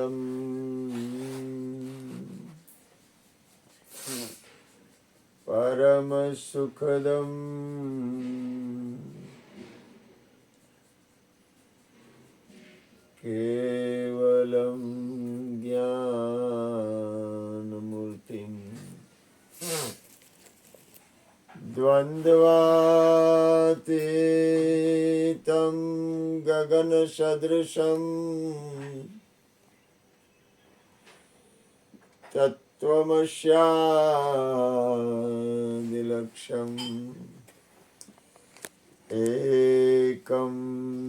केवलम परम सुखदम केवलम ज्ञानमूर्तिं द्वन्द्वातीतं गगनसदृशं तत्त्वमस्यादिलक्ष्यम् एकं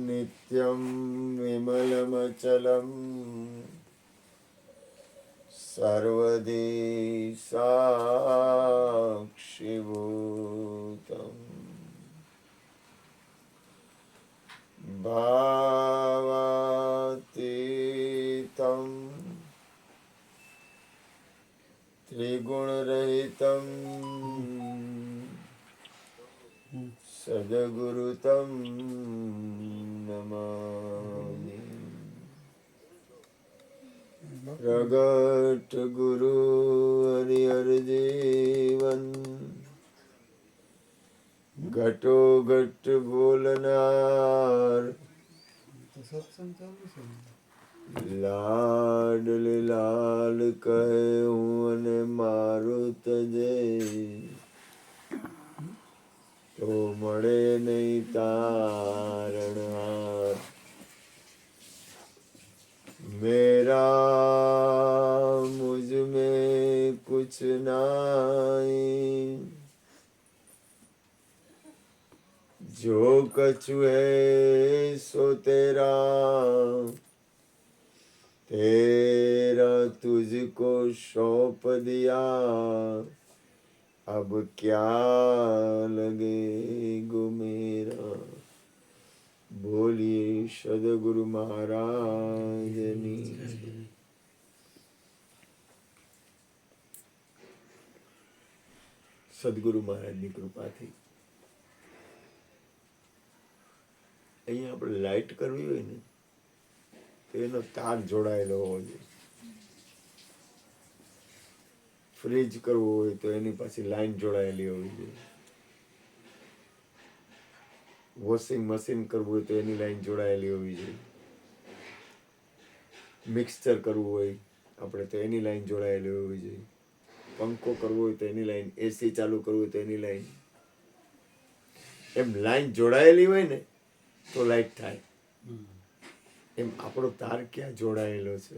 नित्यं विमलमचलं सर्वदी साक्षिभूतम् भावातीतं त्रिगुणरहितं सद्गुरुतं नमामि। प्रगट गुरु हरिहर जीवन घटो घट बोलनार लाडले लाल કહે હું અને મારું તજે તો મળે નહીં તારણહાર। मेरा मुझ में कुछ नहीं जो कछु है सो तेरा तेरा तुझको सौंप दिया अब क्या लगे गो मेरा। बोलिए सदगुरु महाराजनी। સદગુરુ મહારાજની કૃપાથી અહીંયા આપણે લાઇટ કરવી હોય ને તો એનો તાર જોડાયેલો હોવો જોઈએ। ફ્રીજ કરવું હોય તો એની પાછી લાઈન જોડાયેલી હોવી જોઈએ। વોશિંગ મશીન કરવું હોય તો એની લાઈન જોડાયેલી હોવી જોઈએ। મિક્સચર કરવું હોય આપણે તો એની લાઈન જોડાયેલી હોવી જોઈએ। પંખો કરવો હોય તો એની લાઈન, એસી ચાલુ કરવું હોય તો એની લાઈન, એમ લાઈન જોડાયેલી હોય ને તો લાઈટ થાય। એમ આપણો તાર ક્યાં જોડાયેલો છે?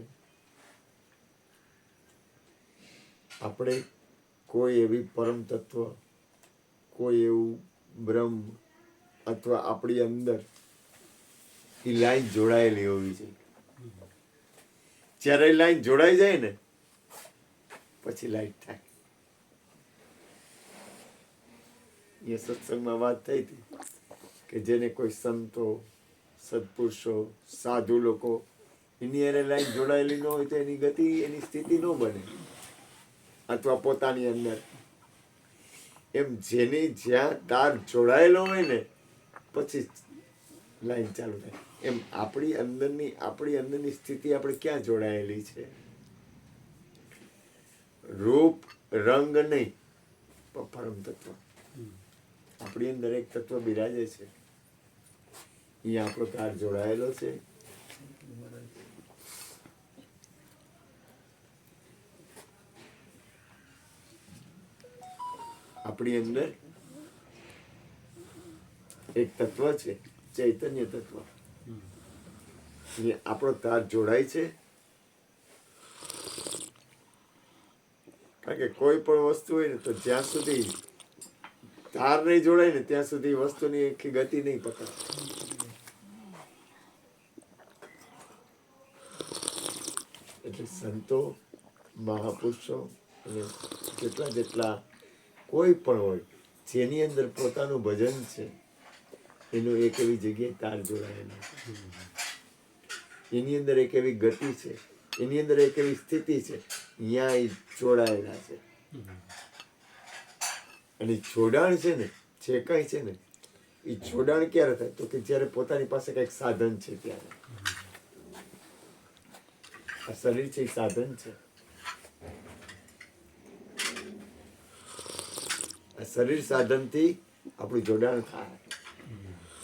આપણે કોઈ એવી પરમ તત્વ, કોઈ એવું બ્રહ્મ અથવા આપણી અંદર એ લાઈન જોડાયેલી હોવી જોઈએ। જ્યારે લાઈન જોડાઈ જાય ને પછી લાઈટ થાય। એ સત્સંગમાં વાત થઈ હતી કે જેને કોઈ સંતો, સત્પુરુષો, સાધુ લોકો એની એને લાઈન જોડાયેલી ન હોય તો એની ગતિ, એની સ્થિતિ ન બને અથવા પોતાની અંદર એમ જેની જ્યાં તાર જોડાયેલો હોય ને પછી લાઈન ચાલુ થાય। એમ આપણી અંદરની સ્થિતિ આપણે ક્યાં જોડાયેલી છે? રૂપ રંગ નહીં પણ પરમ તત્વ આપણી અંદર એક તત્વ બિરાજે છે, અહીંયા આપણો તાર જોડાયેલો છે। આપણી અંદર એક તત્વ છે, ચૈતન્ય તત્વ, આપણો તાર જોડાય છે। કારણ કે કોઈ પણ વસ્તુ હોય ને તો જ્યાં સુધી તાર નહીં જોડાય ને ત્યાં સુધી વસ્તુની આખી ગતિ નહીં પકડાય। એટલે સંતો, મહાપુરુષો અને જેટલા કોઈ પણ હોય જેની અંદર પોતાનું ભજન છે એનું એક એવી જગ્યાએ તાર જોડાયેલું છે, એની અંદર એક એવી ગતિ છે, એની અંદર એક એવી સ્થિતિ છે, અહીંયા એ જોડાયેલા છે। અને જોડાણ છે ને, જે કાંઈ છે ને એ જોડાણ ક્યારે થાય તો કે જ્યારે પોતાની પાસે કંઈક સાધન છે ત્યારે, આ શરીર છે એ સાધન છે. આ શરીર સાધનથી આપણું જોડાણ થાય,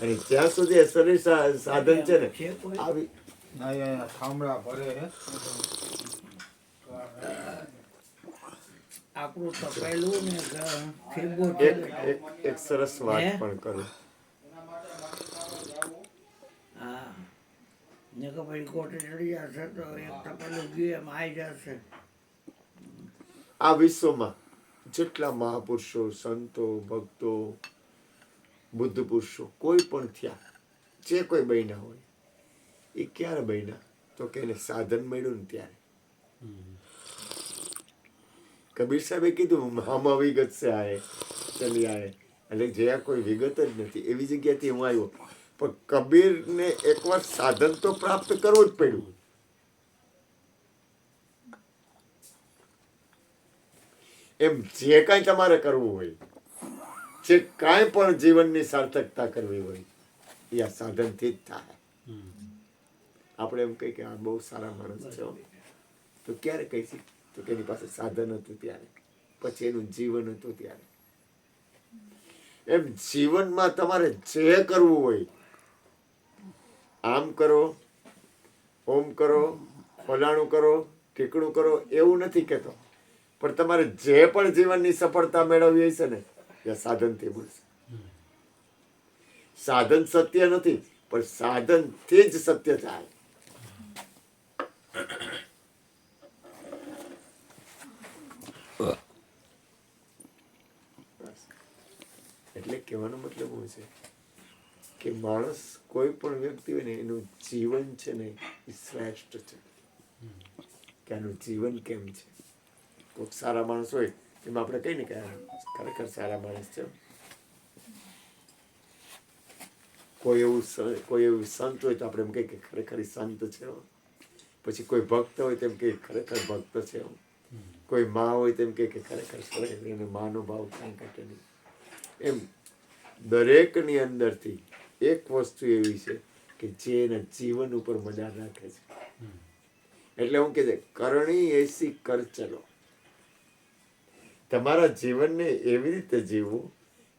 અને જ્યાં સુધી આ શરીર સાધન છે ને આવી થાંભળા ભરે હે આપણું તપેલું ને ફીરબો એક સરસ વાત પણ કરું. હા ને કે પછી કોટે ચડી જશે તો એક તપેલું ગયું એમ આવી જશે. આ વિશ્વમાં જેટલા મહાપુરુષો, સંતો, ભક્તો, બુદ્ધ પુરુષો કોઈ પણ થયા, જે કોઈ બન્યા હોય એ ક્યારે બન્યા? તો કે એને સાધન મળ્યું ને ત્યારે. કબીર સાહેબે કીધું હમ વિગત સે આયે ચલી આયે, એટલે જ્યાં કોઈ વિગત જ નથી એવી જગ્યાથી હું આવ્યો. પણ કબીરને એકવાર સાધન તો પ્રાપ્ત કરવું જ પડ્યું. એમ જે કાંઈ તમારે કરવું હોય, જે કાંઈ પણ જીવનની સાર્થકતા કરવી હોય એ આ સાધનથી જ થાય. આપણે એમ કહીએ કે આ બહુ સારા માણસ છે, તો ક્યારે કહીશું? તો કે એની પાસે સાધન હતું ત્યારે, પછી એનું જીવન હતું ત્યારે. એમ જીવનમાં તમારે જે કરવું હોય, આમ કરો, ઓમ કરો, ફલાણું કરો, ઠીકણું કરો, એવું નથી કહેતો. પણ તમારે જે પણ જીવનની સફળતા મેળવવી હશે ને એ સાધનથી મળશે. સાધન સત્ય નથી, પણ સાધનથી જ સત્ય થાય. એટલે કહેવાનો મતલબ શું છે કે માણસ કોઈ પણ વ્યક્તિ હોય ને એનું જીવન છે ને એ શ્રેષ્ઠ છે. કે આનું જીવન કેમ છે? કોઈક સારા માણસ હોય એમાં આપણે કહીએ ને કે ખરેખર સારા માણસ છે. કોઈ એવું સંત હોય તો આપણે એમ કહીએ કે ખરેખર સંત છે. પછી કોઈ ભક્ત હોય તેમ કે ખરેખર ભક્ત છે. કોઈ માં હોય તેમ કે ખરેખર એને માનો ભાવ કાંઈ ઘટે નહીં. એમ દરેકની અંદરથી એક વસ્તુ એવી છે કે જે એના જીવન ઉપર મદાર રાખે છે. એટલે હું કહે છે કરણી એસી કર ચલો. તમારા જીવનને એવી રીતે જીવવું,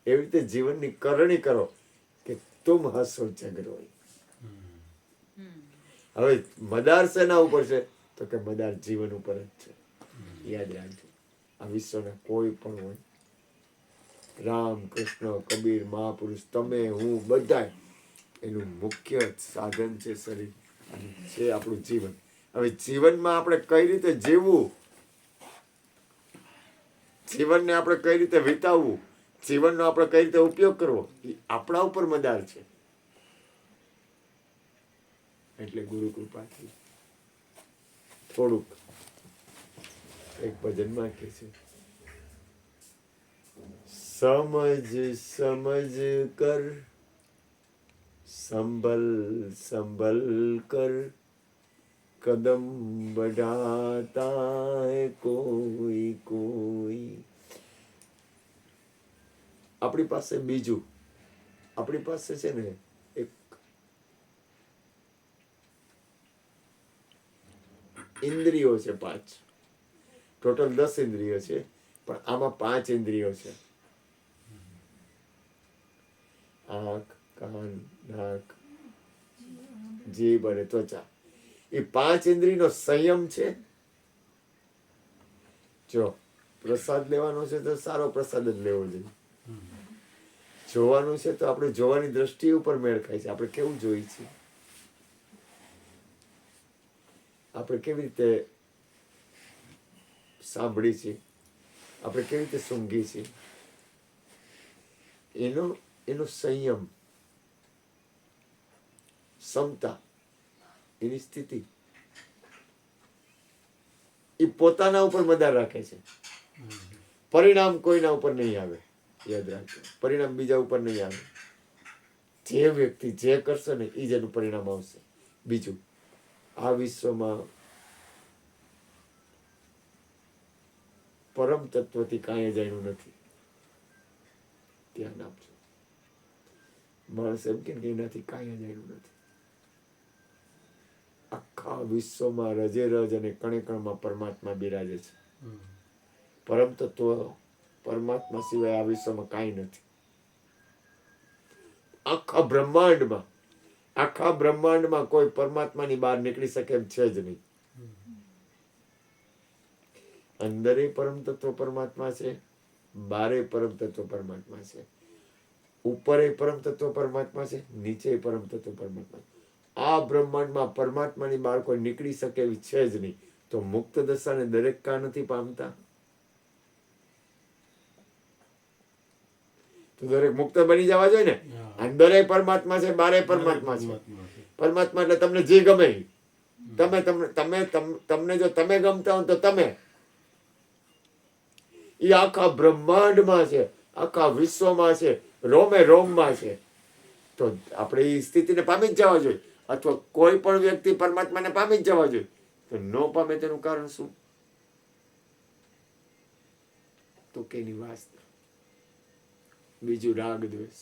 એવી રીતે જીવનની કરણી કરો કે તુમ હસો જગરો. હવે મદાર શેના ઉપર છે? તો કે મદાર જીવન ઉપર જ છે. યાદ રાખજો. આ વિશ્વના કોઈ પણ હોય, રામ, કૃષ્ણ, કબીર, મહાપુરુષ, તમે, હું, બધા એનું મુખ્ય સાધન છે શરીર, છે આપણું જીવન. હવે જીવનમાં આપણે કઈ રીતે જીવવું, જીવનને આપણે કઈ રીતે વિતાવવું, જીવનનો આપણે કઈ રીતે ઉપયોગ કરવો, એ આપણા ઉપર મદાર છે. એટલે ગુરુ કૃપાથી થોડુંક એક ભજનમાં કહે છે, સમજ સમજ કર સંભલ સંભલ કર કદમ बढ़ाता है कोई कोई. આપણી પાસે બીજું, આપણી પાસે છે ને એક ઇન્દ્રિયો છે 5, ટોટલ 10 ઇન્દ્રિયો છે, પણ આમાં 5 ઇન્દ્રિયો છે. આંખ, કાન, નાક, જીભ અને ત્વચા. એ 5 ઇન્દ્રિયનો સંયમ છે. જો પ્રસાદ લેવાનો છે તો સારો પ્રસાદ જ લેવો જોઈએ. જોવાનું છે તો આપણે જોવાની દ્રષ્ટિ ઉપર મેળ ખાય છે. આપણે કેવું જોઈએ છીએ, આપણે કેવી રીતે સાંભળી છીએ, આપણે કેવી રીતે સૂંઘી છીએ, એનો સંયમ, ક્ષમતા, એની સ્થિતિ એ પોતાના ઉપર મદાર રાખે છે. પરિણામ કોઈના ઉપર નહીં આવે. યાદ રાખજો, પરિણામ બીજા ઉપર નહીં આવે. જે વ્યક્તિ જે કરશે ને એ જ એનું પરિણામ આવશે. બીજું, આ વિશ્વમાં પરમ તત્વથી કાંઈ જાણ્યું નથી. ધ્યાન આપજો. માણસ એમ કે એનાથી કાંઈ જાણ્યું નથી. આખા આખા વિશ્વમાં રજે રજ અને કણે કણમાં પરમાત્મા બિરાજે છે. પરમ તત્વ પરમાત્મા સિવાય આ વિશ્વમાં કાંઈ નથી. આખા બ્રહ્માંડમાં કોઈ પરમાત્માની બહાર નીકળી શકે એમ છે જ નહીં. અંદરે પરમ તત્વ પરમાત્મા છે, બારે પરમ તત્વ પરમાત્મા છે, ઉપરે પરમ તત્વ પરમાત્મા છે, નીચે પરમ તત્વ પરમાત્મા. આ બ્રહ્માંડમાં પરમાત્માની બહાર કોઈ નીકળી શકે એવી છે જ નહીં. તો મુક્ત દશાને દરેક કા નથી પામતા? તો દરેક મુક્ત બની જવા જોઈએ ને. અંદરે પરમાત્મા છે, બારે પરમાત્મા છે. પરમાત્મા એટલે તમને જે ગમે તમને જો તમે ગમતા હો તો તમે. એ આખા બ્રહ્માંડમાં છે, આખા વિશ્વમાં છે, રોમે રોમમાં છે. તો આપણે એ સ્થિતિને પામી જ જવા જોઈએ. અથવા કોઈ પણ વ્યક્તિ પરમાત્માને પામી જ જવા જોઈએ. તો ન પામે તેનું કારણ શું? તો કે એની વાસના. બીજું રાગ દ્વેષ.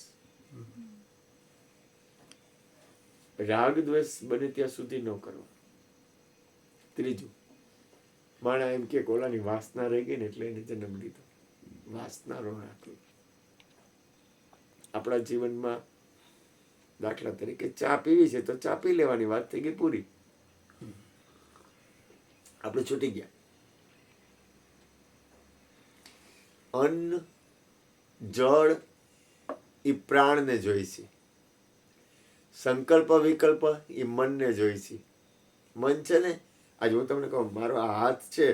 રાગ દ્વેષ બને ત્યાં સુધી ન કરવા. ત્રીજું, માણા એમ કે ઓલાની વાસના રહી ગઈ ને એટલે એને જન્મ લીધો. વાસના નો રાખવી. આપણા જીવનમાં દાખલા તરીકે ચા પીવી છે તો ચા પી લેવાની, વાત થઈ ગઈ પૂરી. આપણે છૂટી ગયા. અન્ન જળ એ પ્રાણને જોઈ છે. સંકલ્પ વિકલ્પ એ મનને જોઈ છે. મન છે ને, આજે હું તમને કહું મારો આ હાથ છે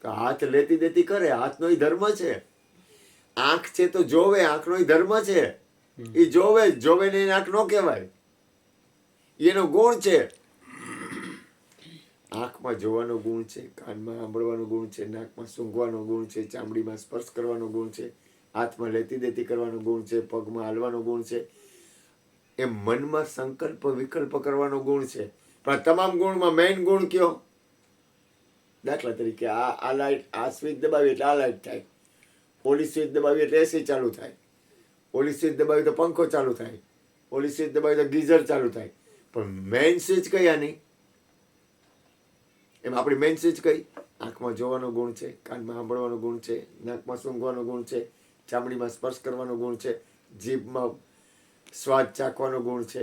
તો હાથ લેતી દેતી કરે, હાથનો ય ધર્મ છે. આંખ છે તો જોવે, આંખનો ય ધર્મ છે. એ જોવે ને એને આંખ નો કહેવાય, એનો ગુણ છે. આંખમાં જોવાનો ગુણ છે, કાનમાં સાંભળવાનો ગુણ છે, નાકમાં સૂંઘવાનો ગુણ છે, ચામડીમાં સ્પર્શ કરવાનો ગુણ છે, હાથમાં લેતી દેતી કરવાનો ગુણ છે, પગમાં હાલવાનો ગુણ છે. એમ મનમાં સંકલ્પ વિકલ્પ કરવાનો ગુણ છે. પણ તમામ ગુણમાં મેઇન ગુણ કયો? દાખલા તરીકે આ લાઈટ, આ સ્વિચ દબાવી એટલે આ લાઈટ થાય, ઓલી સ્વિચ દબાવી એટલે એસી ચાલુ થાય, ઓલી સ્વિચ દબાવી તો પંખો ચાલુ થાય, ઓલી સ્વિચ દબાવી તો ગીઝર ચાલુ થાય. પણ મેઇન સ્વિચ કઈ આની? એમ આપણી મેઇન સ્વિચ કઈ? આંખમાં જોવાનો ગુણ છે, કાનમાં સાંભળવાનો ગુણ છે, નાકમાં સૂંઘવાનો ગુણ છે, ચામડીમાં સ્પર્શ કરવાનો ગુણ છે, જીભમાં સ્વાદ ચાખવાનો ગુણ છે.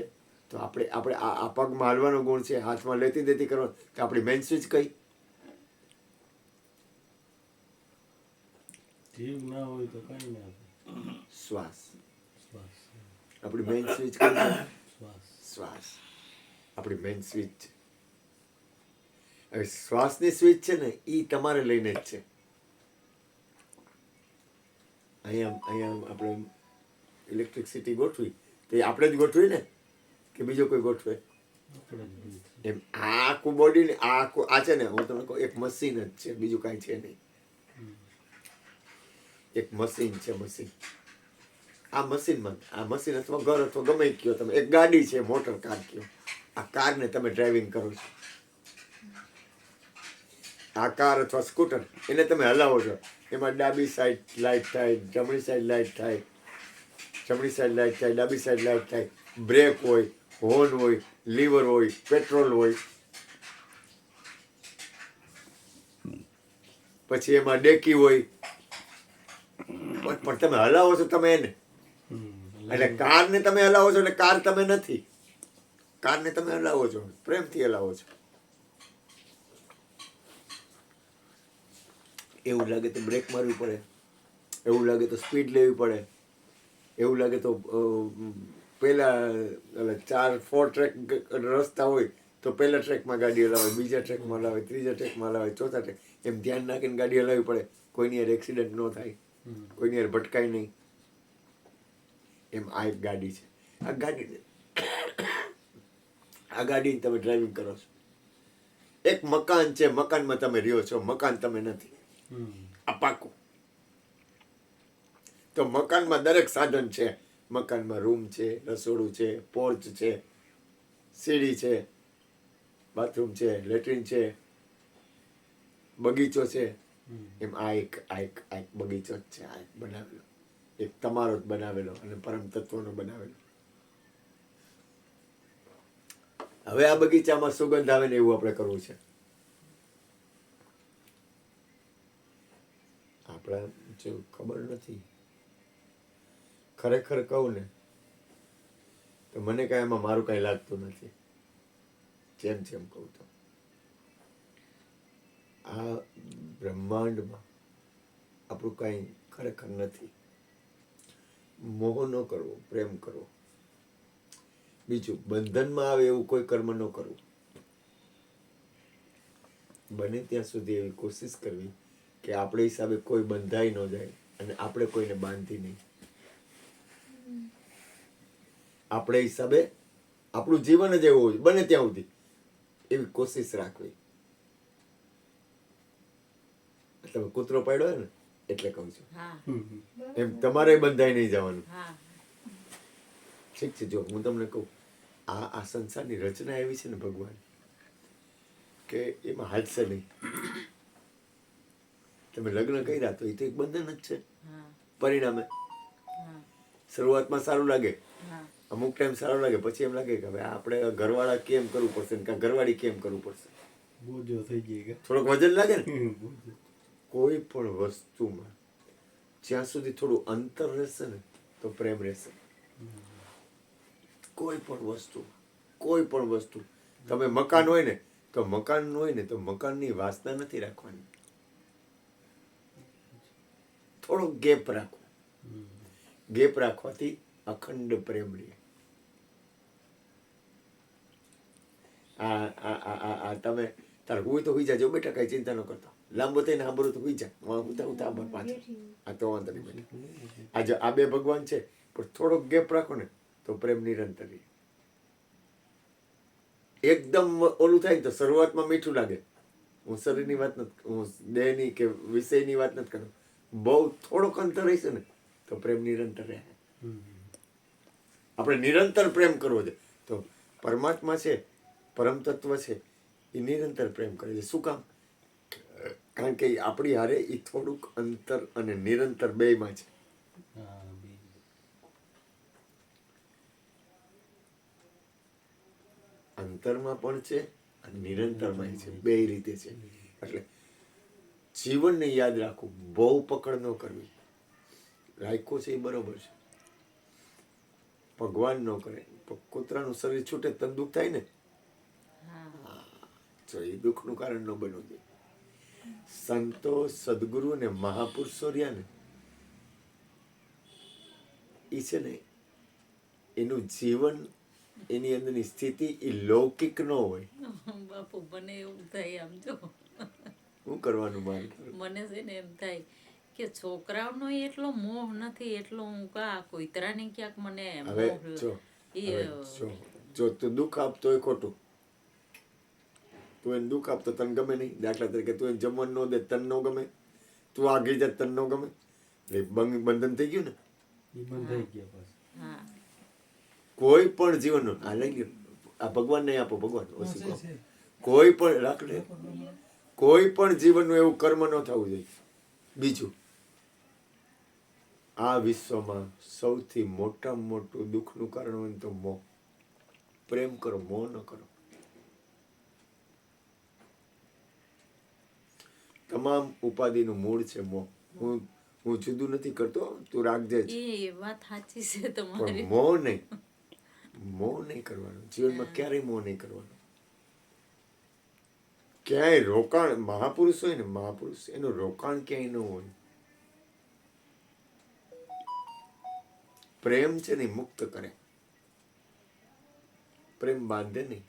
તો આપણે આ પગમાં હાલવાનો ગુણ છે, હાથમાં લેતી દેતી કરવાનો. તો આપણી મેઇન સ્વિચ કઈ? શ્વાસ. આપણી મેઇન સ્વિચ કઈ છે? શ્વાસ. આપણી મેઇન સ્વિચ. હવે શ્વાસની સ્વિચ છે ને એ તમારે લઈને જ છે. અહીંયા આપણે ઇલેક્ટ્રિસિટી ગોઠવી તો એ આપણે જ ગોઠવી ને, કે બીજો કોઈ ગોઠવે? એમ આખું બોડી ને આ છે ને, હું તમને કહું એક મશીન જ છે, બીજું કાંઈ છે નહીં. એક મશીન છે, મશીન. આ મશીન અથવા ઘર અથવા ગમે કયો તમે, એક ગાડી છે, મોટર કાર કયો. આ કારને તમે ડ્રાઇવિંગ કરો છો. આ કાર અથવા સ્કૂટર એને તમે હલાવો છો. એમાં ડાબી સાઈડ લાઇટ થાય, જમણી સાઈડ લાઇટ થાય, જમણી સાઈડ લાઇટ થાય, ડાબી સાઈડ લાઇટ થાય. બ્રેક હોય, હોર્ન હોય, લીવર હોય, પેટ્રોલ હોય, પછી એમાં ડેકી હોય. પણ તમે હલાવો છો તમે એને. એટલે કારને તમે હલાવો છો એટલે કાર તમે નથી. કારને તમે હલાવો છો, પ્રેમથી હલાવો છો. એવું લાગે તો બ્રેક મારવી પડે, એવું લાગે તો સ્પીડ લેવી પડે, એવું લાગે તો પહેલા 4 ટ્રેક રસ્તા હોય તો પહેલા ટ્રેકમાં ગાડી હલાવે, બીજા ટ્રેકમાં હલાવે, ત્રીજા ટ્રેકમાં હલાવે, ચોથા ટ્રેક, એમ ધ્યાન નાખીને ગાડી હલાવવી પડે. કોઈની યાર એક્સિડન્ટ ન થાય, કોઈની યાર ભટકાય નહીં. એમ આ એક ગાડી છે. આ ગાડી તમે ડ્રાઇવિંગ કરો છો. એક મકાન છે, મકાનમાં તમે રહ્યો છો, મકાન તમે નથી. આ પાકું. તો મકાનમાં દરેક સાધન છે. મકાનમાં રૂમ છે, રસોડું છે, પોર્ચ છે, સીડી છે, બાથરૂમ છે, લેટ્રિન છે, બગીચો છે. એમ આ એક બગીચો જ છે. આ એક બનાવેલો, એક તમારો જ બનાવેલો અને પરમ તત્વનો બનાવેલો. હવે આ બગીચામાં સુગંધ આવે ને એવું આપણે કરવું છે. આપણા જો ખબર નથી, ખરેખર કહું ને તો મને કાંઈ એમાં મારું કાંઈ લાગતું નથી. જેમ કહું તો આ બ્રહ્માંડમાં આપણું કાંઈ ખરેખર નથી. મોહ ન કરવો, પ્રેમ કરવો. બીજું, બંધનમાં આવે એવું કોઈ કર્મ ન કરવું. બને ત્યાં સુધી એવી કોશિશ કરવી કે આપણે હિસાબે કોઈ બંધાઈ ન જાય અને આપણે કોઈને બાંધી નહીં. આપણે હિસાબે આપણું જીવન જ એવું હોય બને ત્યાં સુધી એવી કોશિશ રાખવી. તમે કૂતરો પાડ્યો હોય ને એટલે કહું છું, એમ તમારે બંધાઈ નહીં જવાનું. ઠીક છે. જો હું તમને કહું, આ સંસારની રચના એવી છે ને ભગવાન કે એમાં હાલશે નહીં. તમે લગ્ન કર્યા તો એ તો એક બંધન જ છે. પરિણામે શરૂઆતમાં સારું લાગે, અમુક ટાઈમ સારું લાગે, પછી એમ લાગે કે હવે આપણે ઘરવાળા કેમ કરવું પડશે ને ઘરવાળી કેમ કરવું પડશે. બોજો થઈ ગઈ. થોડોક વજન લાગે ને. કોઈ પણ વસ્તુમાં જ્યાં સુધી થોડું અંતર રહેશે ને તો પ્રેમ રહેશે. કોઈ પણ વસ્તુ તમે મકાન હોય ને તો મકાનની વાસના નથી રાખવાની. થોડો ગેપ રાખો. ગેપ રાખવાથી અખંડ પ્રેમ રહે. તમે તારે હું તો હુઈ જાજો બેટા, કઈ ચિંતા ન કરતો. લાંબો થઈને સાંભળું તો હુઈ જા. પાછળ આ તો વાંધો નહીં બેટા. આજે આ બે ભગવાન છે પણ થોડોક ગેપ રાખો ને તો પ્રેમ નિરંતર રહે. એકદમ ઓલું થાય ને તો શરૂઆતમાં મીઠું લાગે. હું શરીરની વાત નથી, હું દેહની કે વિષયની વાત નથી કરું. બહુ થોડોક અંતર રહેશે ને તો પ્રેમ નિરંતર રહે. આપણે નિરંતર પ્રેમ કરવો છે. તો પરમાત્મા છે, પરમ તત્વ છે, એ નિરંતર પ્રેમ કરે છે. શું કામ? કારણ કે આપણી હારે એ થોડુંક અંતર અને નિરંતર બેયમાં છે. અંતરમાં પણ છે અને નિરંતરમાં છે. બે રીતે છે. એટલે જીવનને યાદ રાખવું, બહુ પકડ ન કરવી. રાખ્યો છે એ બરોબર છે, ભગવાન ન કરે. કૂતરાનું શરીર છૂટે તને દુઃખ થાય ને, તો એ દુઃખનું કારણ ન બનવું જોઈએ. સંતો, સદગુરુ ને મહાપુરુષો રહ્યા ને એ છે ને એનું જીવન, એની અંદરની સ્થિતિ એ લૌકિક ન હોય. બાપુ મને એવું થાય, આમ જો શું કરવાનું મારે? મને છે ને એમ થાય કે છોકરાઓનો એટલો મોહ નથી એટલો હું કોઈતરાને ક્યાંક મને હવે જો તું દુઃખ આપતો હોય ખોટું, તું એને દુઃખ આપતો તને ગમે નહીં. દાખલા તરીકે તું એને જમવાનું ન દે તને ન ગમે, તું આગળ જાય તને ન ગમે, બંધન થઈ ગયું ને. કોઈ પણ જીવનનું આ લઈ ગયું, આ ભગવાન નહીં આપો, ભગવાન કોઈ પણ રાખડે, કોઈ પણ જીવનનું એવું કર્મ ન થવું જોઈએ. બીજું, આ વિશ્વમાં સૌથી મોટામાં મોટું દુઃખનું કારણ હોય તો મોહ. પ્રેમ કરો, મોહ ન કરો. તમામ ઉપાધિનું મૂળ છે મોહ. હું જુદું નથી કરતો, તું રાખજે જ. એ વાત સાચી છે તમારી. પણ મોહ નહીં કરવાનો. જીવનમાં ક્યારેય મોહ નહીં કરવાનો. ક્યાંય રોકાણ, મહાપુરુષ હોય ને, મહાપુરુષ એનું રોકાણ ક્યાંય ન હોય. પ્રેમ છે ને મુક્ત કરે, પ્રેમ બાંધે નહીં.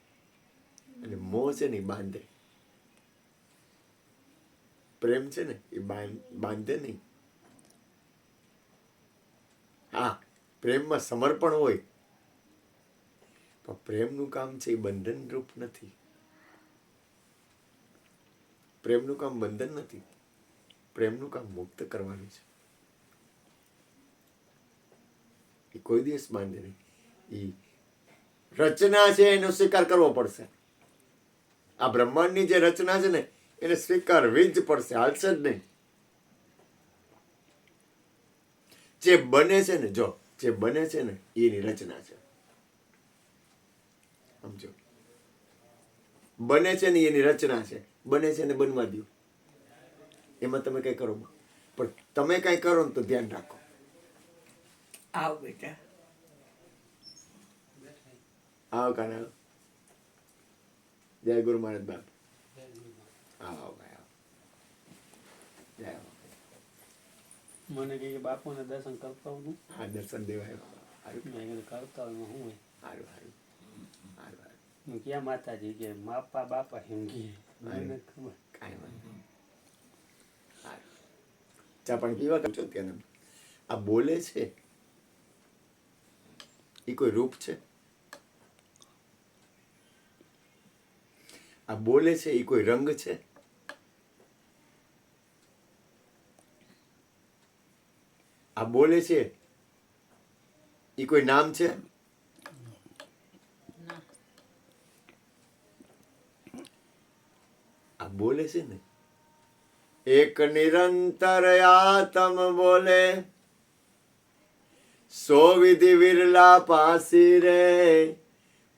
અને મોહ છે ને બાંધે. પ્રેમ છે ને એ બાંધે નહીં. હા, પ્રેમમાં સમર્પણ હોય પણ પ્રેમનું કામ છે એ બંધન રૂપ નથી. પ્રેમનું કામ બંધન નથી, પ્રેમનું કામ મુક્ત કરવાનું છે. એ કોઈ દિવસ બાંધે નહીં. એ રચના છે એનો સ્વીકાર કરવો પડશે. આ બ્રહ્માંડની જે રચના છે ને એને સ્વીકારવી જ પડશે, હાલશે જ નહીં. જે બને છે ને, જે બને છે ને એની રચના છે. સમજો, બને છે ને એની રચના છે, બને છે ને બનવા દો, એમાં તમે કઈ કરો, પણ તમે કઈ કરો ને તો ધ્યાન રાખો. આવ બેટા, આવો કાના, જય ગુરુ મહારાજ બાપ, આવો ભાઈ આવો, જય હો. મને કે બાપુને દર્શન કરતા હું હા દર્શન દેવાય, સારું મેં કીધું કરતા હોય શું હોય. સારું સારું સારું સારું, હું ક્યાં માતાજી કે માપા બાપા એમ કે મને ખબર. કાંઈ વાંધો નહીં. સારું, ચા પાણી પીવા કરો છો ત્યાં? આ બોલે છે એ કોઈ રૂપ છે? આ બોલે છે એ કોઈ રંગ છે? આ બોલે છે એ કોઈ નામ છે? ના. આ બોલે છે ને, એક નિરંતર આત્મ બોલે, સો વિધિ વિરલા પાસી રે,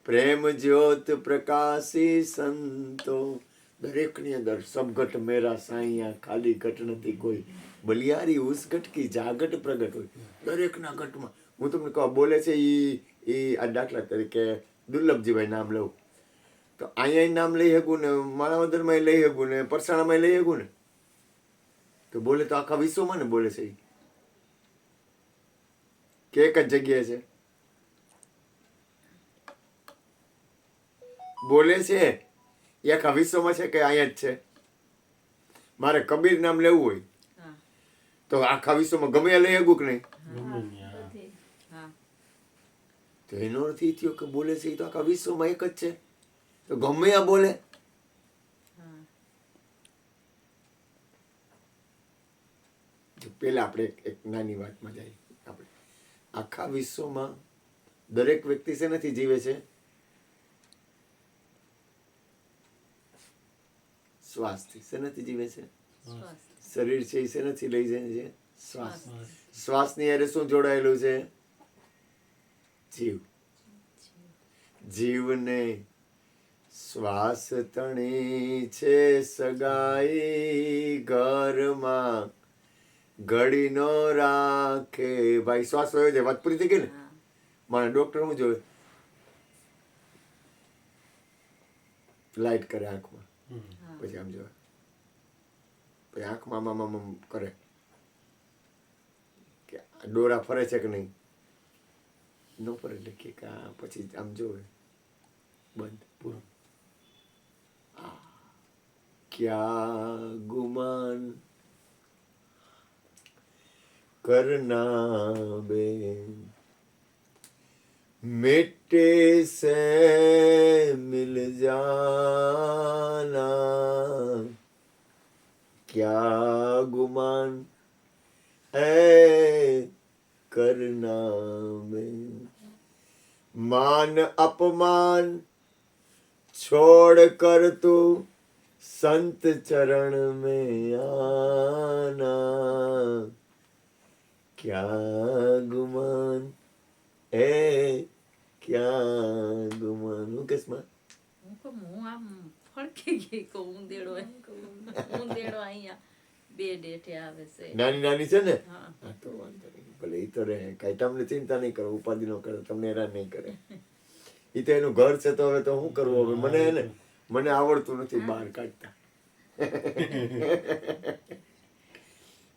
પ્રેમ જ્યોત પ્રકાશી સંતો. દરેકની અંદર સબઘટ મેરા સાઈયા, ખાલી ઘટ નથી કોઈ, બલિયારી ઉસ ઘટ કી જાગટ પ્રગટ હોય. દરેકના ઘટમાં હું તમને કહું બોલે છે એ આ દાખલા તરીકે દુર્લભજીભાઈ નામ લઉં તો અહીંયા નામ લઈ શકું ને, માણાવદરમાં લઈ શકું ને, પરસાણામાં લઈ શકું ને, તો બોલે તો આખા વિશ્વમાં ને બોલે છે ઈ. કે એક જ જગ્યાએ છે બોલે છે, એ આખા વિશ્વમાં છે કે અહીંયા જ છે? મારે કબીર નામ લેવું હોય હા. તો આખા વિશ્વમાં ગમે ત્યાં લઈ શકું કે નહીં? હા. તો એનો અર્થ એ થયો કે બોલે છે એ તો આખા વિશ્વમાં એક જ છે, તો ગમે ત્યાં બોલે. હા. જો પેલા આપણે એક નાની વાતમાં જઈએ. આપણે આખા વિશ્વમાં દરેક વ્યક્તિ શેનાથી જીવે છે? શ્વાસથી. શેનાથી જીવે છે? શ્વાસ. શરીર છે એ શેનાથી લઈ જાય છે? શ્વાસ. શ્વાસની હારે શું જોડાયેલું છે? જીવ. જીવને શ્વાસ તણી છે સગાઈ, ઘરમાં ઘડી નો રાખે. ભાઈ શ્વાસ વયો જાય, વાત પૂરી થઈ ગઈ ને? હા. મારા ડોક્ટર શું જોવે? લાઈટ કરે આંખમાં, હા. પછી આમ જોવે, પછી આંખમાં આમ કરે કે ડોરા ફરે છે કે નહીં, નો ફરે એટલે કે આ પછી આમ જોવે, બંધ, પૂરું. ક્યા ગુમાન करना बेन, मिट्टे से मिल जाना, क्या गुमान है करना बेन, मान अपमान छोड़ कर तू संत चरण में आना, क्या गुमान है क्या ગુમાન. હું કેસ માં હું કહું હું આમ ફળકી ગઈ કહું ઊંધેડો ઊંધેડો અહીંયા બે ડેઠે આવે છે. નાની નાની છે ને, હા. હા તો વાંધો નહીં, ભલે ઈ તો રહે, કઈ તમને ચિંતા નહીં કરો, ઉપાધિ ન કરો, તમને હેરાન નહીં કરે. ઈ તો એનું ઘર છે, તો હવે તો શું કરવું? હવે મને એને મને આવડતું નથી બહાર કાઢતા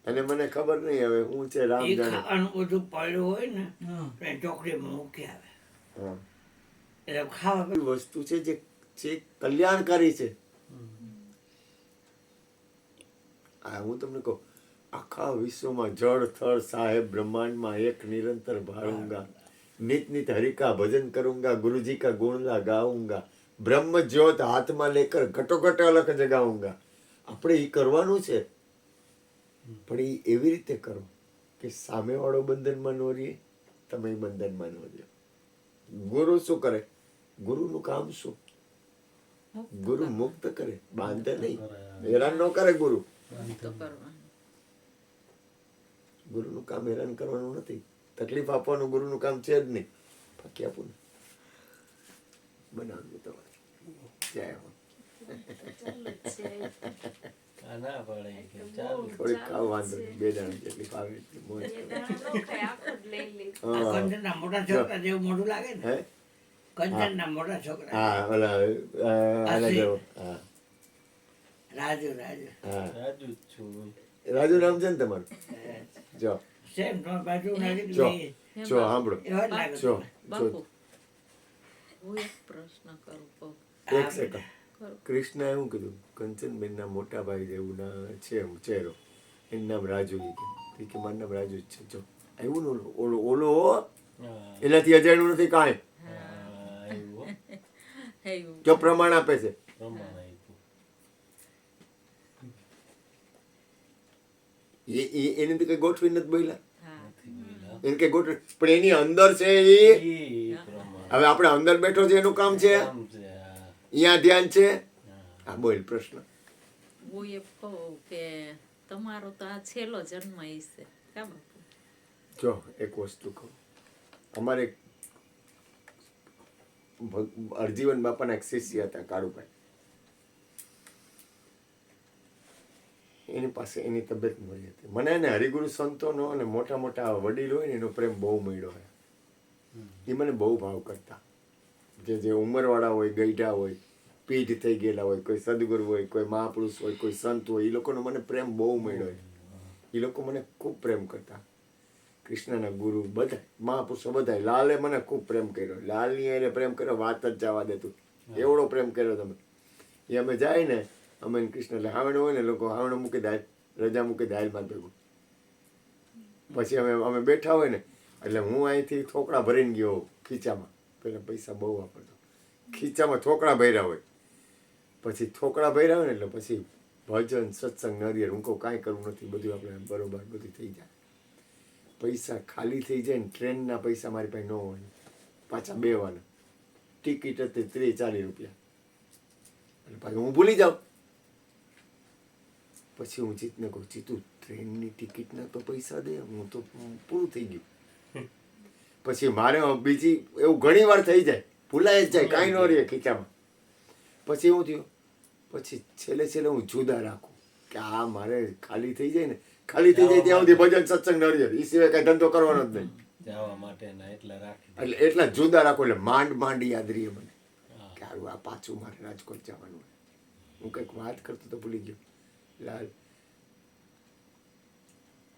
અને મને ખબર નહીં હવે હું છે, રામ એ જાણે. ખાવાનું બધું પડ્યું હોય ને તો એ ચોકડીમાં મૂકી આવે, હા, એટલે ખાવા એવી વસ્તુ છે જે જે કલ્યાણકારી છે. આ હું તમને કહું, આખા વિશ્વમાં જળ થળ સાહેબ બ્રહ્માંડમાં એક નિરંતર ભાरूंगा, नित नित हरि का भजन करूंगा, गुरु जी का गुण गाऊंगा, બ્રહ્મ જ્યોત હાથમાં લેકર ઘટોઘટ અલગ જગાऊंगा. આપણે એ કરવાનું છે, પણ એ એવી રીતે કરો કે સામેવાળો બંધનમાં ન રહે, તમે બંધનમાં ન રહો. ગુરુ શું કરે? ગુરુનું કામ શું? ગુરુ મુક્ત કરે, બાંધે નહીં, હેરાન ન કરે. ગુરુ તો કરવાનું. ગુરુનું કામ હેરાન કરવાનું નથી, તકલીફ આપવાનું ગુરુનું કામ છે જ નહીં. ફાકી આપવું બનાવવું તમારે. જય હો. ચાલુ જ છે આ ના પડે કે ચાલુ થોડીક ખાવ વાંધો નહીં, 2 દાણા જેટલી ભાવે એટલી મોજ. એ દાણા ન ખાય, આખું જ લઈ લે. આ હા. કંચનના મોટા છોકરા જેવું મોઢું લાગે ને, હે? કંચનના મોટા છોકરા હા ઓલા આના જેવો. હા રાજુ રાજુ હા રાજુ જ છું રાજુ નામ છે ને તમારું? જો સેમ તો બાજુ નાખી જો દીધી. જો સાંભળો એવા જ લાગે જો તમને. જો બાપુ હું એક પ્રશ્ન કરું કહું. એક સેકન્ડ. કરો. કૃષ્ણ એવું કીધું કંચનબેનના મોટા ભાઈ જેવું ના છે ચહેરો, એનું નામ રાજુ. એ કે મારું નામ રાજુ જ છે. જો એવું ને ઓલો ઓલો હો, હા એનાથી અજાણ્યું નથી કાંઈ. આવ્યું હો. એવું. જો પ્રમાણ આપે છે. પ્રમાણ આપ્યું એને તો કઈ ગોઠવી નથી બોલ્યા, હા નથી બોલ્યા એને કઈ ગોઠવી, પણ એની અંદર છે એ. ઈ પ્રમાણ હવે આપણે અંદર બેઠો છે એનું કામ છે, કામ છે આ. અહીંયા ધ્યાન છે. હા. હા બોલ પ્રશ્ન. હું એમ કહું કે તમારો તો આ છેલ્લો જન્મ હશે કા બાપુ? જો એક વસ્તુ કહું, અમારે અરજીવન બાપાના એક શિષ્ય હતા કાળુભાઈ. એની પાસે એની તબિયત મળી હતી. મને એને હરિગુરુ સંતોનો અને મોટા મોટા વડીલ હોય ને એનો પ્રેમ બહુ મળ્યો હોય. એ મને બહુ ભાવ કરતા. જે ઉંમરવાળા હોય, ગઈઢા હોય, પીઢ થઈ ગયેલા હોય, કોઈ સદગુરુ હોય, કોઈ મહાપુરુષ હોય, કોઈ સંત હોય, એ લોકોનો મને પ્રેમ બહુ મળ્યો હોય. એ લોકો મને ખૂબ પ્રેમ કરતા. કૃષ્ણના ગુરુ બધા મહાપુરુષો બધા. લાલે મને ખૂબ પ્રેમ કર્યો. લાલની એને પ્રેમ કર્યો વાત જ જવા દેતું. એવડો પ્રેમ કર્યો તમે. એ અમે જાય ને, અમે ને કૃષ્ણ એટલે હાવણો હોય ને, લોકો હાવણો મૂકી દે, રજા મૂકી દે હાલમાં ભેગું. પછી અમે બેઠા હોય ને, એટલે હું અહીંથી થોકડા ભરીને ગયો ખીચામાં. પેલા પૈસા બહુ વાપરતો. ખીચામાં થોકડા ભર્યા હોય. પછી થોકડા ભર્યા હોય ને એટલે પછી ભજન સત્સંગ નરિયર હું કહું કાંઈ કરવું નથી, બધું આપણે બરોબર બધું થઈ જાય. પૈસા ખાલી થઈ જાય ને, ટ્રેનના પૈસા મારી પાસે ન હોય, પાછા બેવાના. ટિકિટ હતી 30-40 રૂપિયા. એટલે પાછું હું ભૂલી જાઉં. પછી હું જીતને કહું, જીતું ટ્રેનની ટિકિટના તો પૈસા દે, હું તો પૂરું થઈ ગયું. પછી મારે બીજી એવું ઘણી વાર થઈ જાય, ભૂલાય જ જાય, કાંઈ ન રહે ખીચામાં. પછી હું થયું, પછી છેલ્લે હું જુદા રાખું કે આ મારે ખાલી થઈ જાય ને, ખાલી થઈ જાય ત્યાં સુધી ભજન સત્સંગ ન રહે, એ સિવાય કાંઈ ધંધો કરવાનો જ નહીં. જવા માટેના એટલા રાખી એટલે એટલા જુદા રાખો એટલે માંડ યાદ રહીએ મને હા. કે આ પાછું મારે રાજકોટ જવાનું હોય. હું કંઈક વાત કરતો તો ભૂલી ગયો. લાલ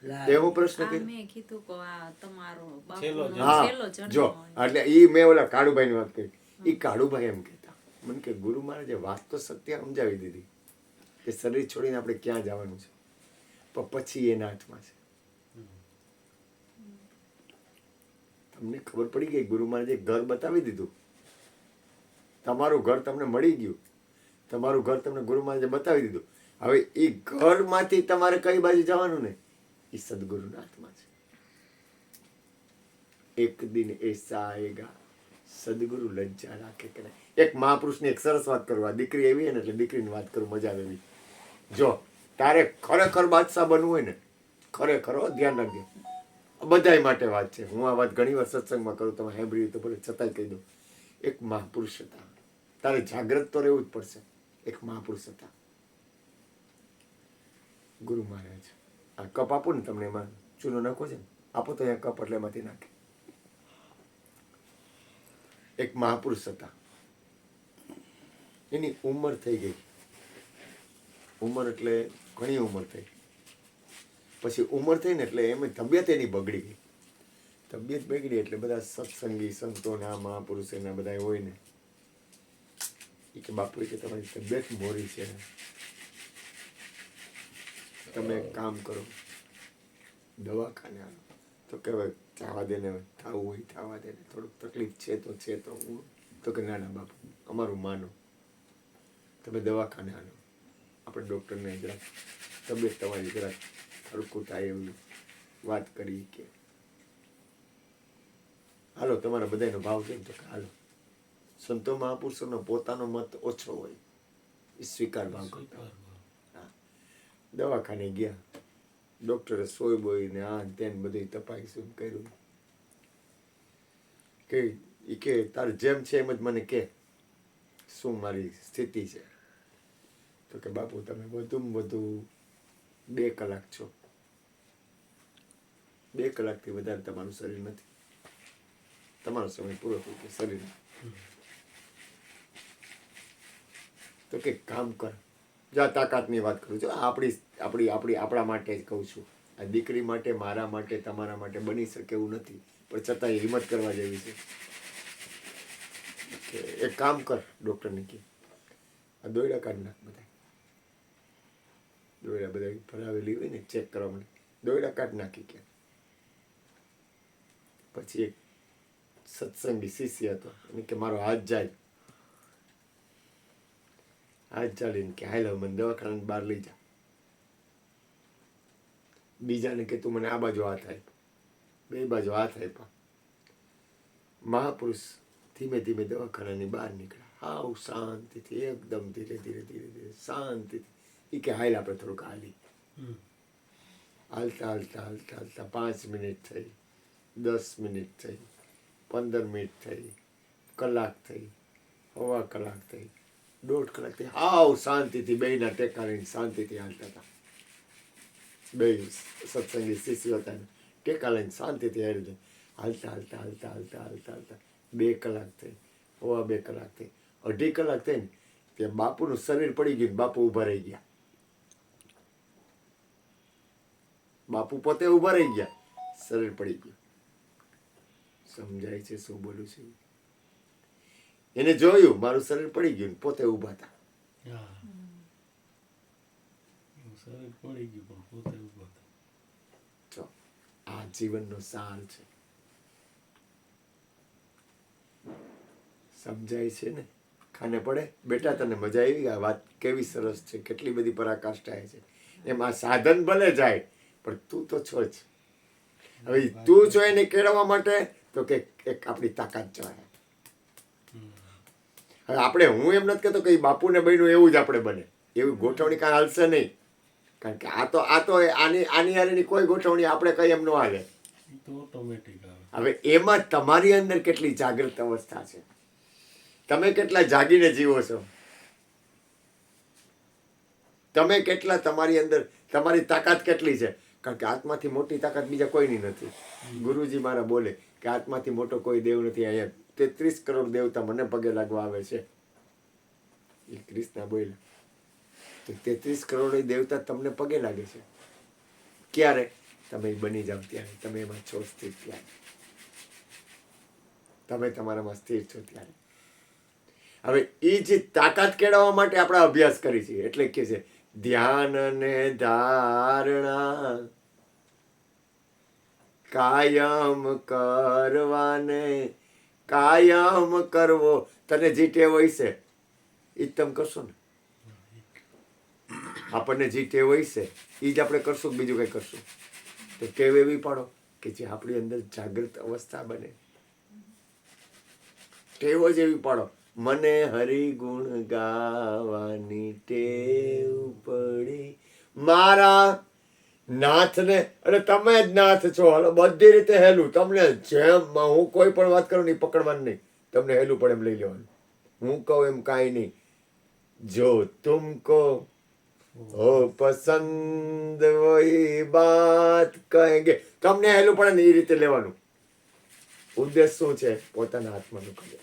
લાલ. એવો પ્રશ્ન આ કર્યો. મેં કીધું કે આ તમારો છેલ્લો બાપુનો જન્મ. હા છેલ્લો જન્મ જો હોય. એટલે એ મેં ઓલા કાળુભાઈની વાત કરી. એ કાળુભાઈ એમ કહેતા મને કે ગુરુ મહારાજે વાત તો સત્ય સમજાવી દીધી કે શરીર છોડીને આપણે ક્યાં જવાનું છે, પણ પછી એના હાથમાં છે. તમને ખબર પડી ગઈ, ગુરુ મહારાજે ઘર બતાવી દીધું. તમારું ઘર તમને મળી ગયું, તમારું ઘર તમને ગુરુ મહારાજે બતાવી દીધું. હવે એ ઘરમાંથી તમારે કઈ બાજુ જવાનું ને, એ સદગુરુના હાથમાં છે. એક દિન એસા આએગા સદગુરુ લજ્જા રાખે કે નહીં. એક મહાપુરુષની એક સરસ વાત કરું. આ દીકરી એવી ને એટલે દીકરીની વાત કરું, મજા આવે એવી. જો તારે ખરેખર બાદશાહ બનવું હોય ને, ખરેખર ધ્યાન રાખજો, બધાય માટે વાત છે. હું આ વાત ઘણી વાર સત્સંગમાં કરું, તમે સાંભળી તો ભલે, છતાંય કહી દઉં. એક મહાપુરુષ હતા, તારે જાગ્રત તો રહેવું જ પડશે. એક મહાપુરુષ હતા ગુરુ મહારાજ. આ કપ આપો ને તમને, એમાં ચૂનો નાખો છે ને, આપો તો અહીંયા કપ એટલે એમાંથી નાખે. એક મહાપુરુષ હતા, એની ઉંમર થઈ ગઈ. ઉંમર એટલે ઘણી ઉંમર થઈ. પછી ઉંમર થઈ ને એટલે એમ તબિયત એની બગડી ગઈ. તબિયત બગડી એટલે બધા સત્સંગી સંતોના મહાપુરુષ એના બધા હોય ને, એ કે બાપુ કે તમારી તબિયત મોરી છે, તમે એક કામ કરો, દવાખાને આવો. તો કે હવે જવા દે ને, થવું હોય થવા દે ને, થોડુંક તકલીફ છે તો હું તો કે ના ના બાપુ અમારું માનો, તમે દવાખાને આવો, આપણે ડૉક્ટરને જરાક તબિયત તમારી જરાક હરકું થાય એવી વાત કરી કે હાલો તમારા બધાનો ભાવ છે ને, તો કે હાલો. સંતો મહાપુરુષોનો પોતાનો મત ઓછો હોય, એ સ્વીકાર ભાવ કરતા. દવાખાને ગયા, ડૉક્ટરે સોય બોય ને આ તેને બધું તપાસ્યું કર્યું કે તારે જેમ છે એમ જ મને કે શું મારી સ્થિતિ છે. તો કે બાપુ તમે વધુમાં વધુ 2 કલાક છો, 2 કલાકથી વધારે તમારું શરીર નથી, તમારો સમય પૂરો થઈ ગયો શરીર. તો કે કામ કર. જો આ તાકાતની વાત કરું છું, આપણા માટે જ કહું છું. આ દીકરી માટે, મારા માટે, તમારા માટે બની શકે એવું નથી, પણ છતાંય હિંમત કરવા જેવી છે. કે એક કામ કર, ડૉક્ટરને કહે, આ દોયડા કાઢી નાખ બધા. દોયડા બધા ભરાવેલી હોય ને ચેક કરવા માટે દોયડા કાઢી નાખી કે. પછી એક સત્સંગી શિષ્ય હતો, એને કે મારો હાથ જાય, હાથ ચાલીને કે હાલ મને દવાખાના બહાર લઈ જા. બીજાને કે તું મને આ બાજુ હાથ આપ, 2 બાજુ હાથ આપ્યા. મહાપુરુષ ધીમે ધીમે દવાખાનાની બહાર નીકળ્યા, હાવ શાંતિથી, એકદમ ધીરે ધીરે ધીરે ધીરે શાંતિથી. એ કે હાલ આપણે થોડુંક હાલી. હાલતા હાલતા હાલતા હાલતા 5 મિનિટ થઈ, 10 મિનિટ થઈ, 15 મિનિટ થઈ, કલાક થઈ, 1/2 કલાક થઈ, 1.5 કલાક થઈ. હાવ શાંતિથી બેયના ટેકા લઈને શાંતિથી હાલતા હતા. 2 સત્સંગી શિષ્યો હતા, ટેકા લઈને શાંતિથી હાલી. હાલતા હાલતા હાલતા હાલતા હાલતા હાલતા 2 કલાક થઈ, 2.5 કલાક થઈ, 2.5 કલાક થઈ ને ત્યાં બાપુનું શરીર પડી ગયું. બાપુ ઊભા રહી ગયા. બાપુ પોતે ઊભા રહી ગયા, શરીર પડી ગયું. સમજાય છે શું બોલું છું? એને જોયું મારું શરીર પડી ગયું, પોતે ઊભા હતા. જો આ જીવનનો સાર છે. સમજાય છે ને? ખાને પડે બેટા, તને મજા આવી? આ વાત કેવી સરસ છે, કેટલી બધી પરાકાષ્ઠા છે. એમાં સાધન ભલે જાય પણ તું તો છો જ. હવે તું છો એને કેળવવા માટે તો કે એક આપણી તાકાત જોઈએ. હવે આપણે, હું એમ નથી કહેતો કે બાપુને બન્યું એવું જ આપણે બને, એવી ગોઠવણી કાંઈ હાલશે નહીં. કારણ કે આ તો આની હારેની કોઈ ગોઠવણી આપણે કઈ એમ ન હાલે. હવે એમાં તમારી અંદર કેટલી જાગૃત અવસ્થા છે, તમે કેટલા જાગીને જીવો છો, તમે કેટલા, તમારી અંદર તમારી તાકાત કેટલી છે. કારણ કે આત્માથી મોટી તાકાત બીજા કોઈની નથી. ગુરુજી મારા બોલે કે આત્માથી મોટો કોઈ દેવ નથી. અહીંયા 33 કરોડ દેવતા મને પગે લાગવા આવે છે. એ કૃષ્ણ બોલે તો 33 કરોડ દેવતા તમને પગે લાગે છે. ક્યારે? તમે બની જાઓ ત્યારે, તમે એમાં છો સ્થિર ત્યારે, તમે તમારામાં સ્થિર છો ત્યારે. હવે એ જે તાકાત કેળવવા માટે આપણે અભ્યાસ કરી છીએ. એટલે કે છે ધ્યાન ને ધારણા કાયમ કરવાને, કાયમ કરવો. તને જે ટેવ હોય છે એ જ તમે કરશો ને. આપણને જે ટેવ હોય છે એ જ આપણે કરશું, બીજું કંઈ કરશું. તો ટેવ એવી પાડો કે જે આપણી અંદર જાગૃત અવસ્થા બને. ટેવ જ એવી પાડો, મને હરિગુણ ગાવાની ટેવ પડી મારા નાથને. અને તમે જ નાથ છો. હાલો બધી રીતે હેલું. તમને જેમ હું કોઈ પણ વાત કરું ને પકડવાનું નહીં, તમને હેલું પડે એમ લઈ લેવાનું. હું કહું એમ કાંઈ નહીં. જો તુમકો હો પસંદ વહી બાત કહેંગે. તમને હેલું પડે ને એ રીતે લેવાનું. ઉદ્દેશ શું છે? પોતાના આત્માનું કરે.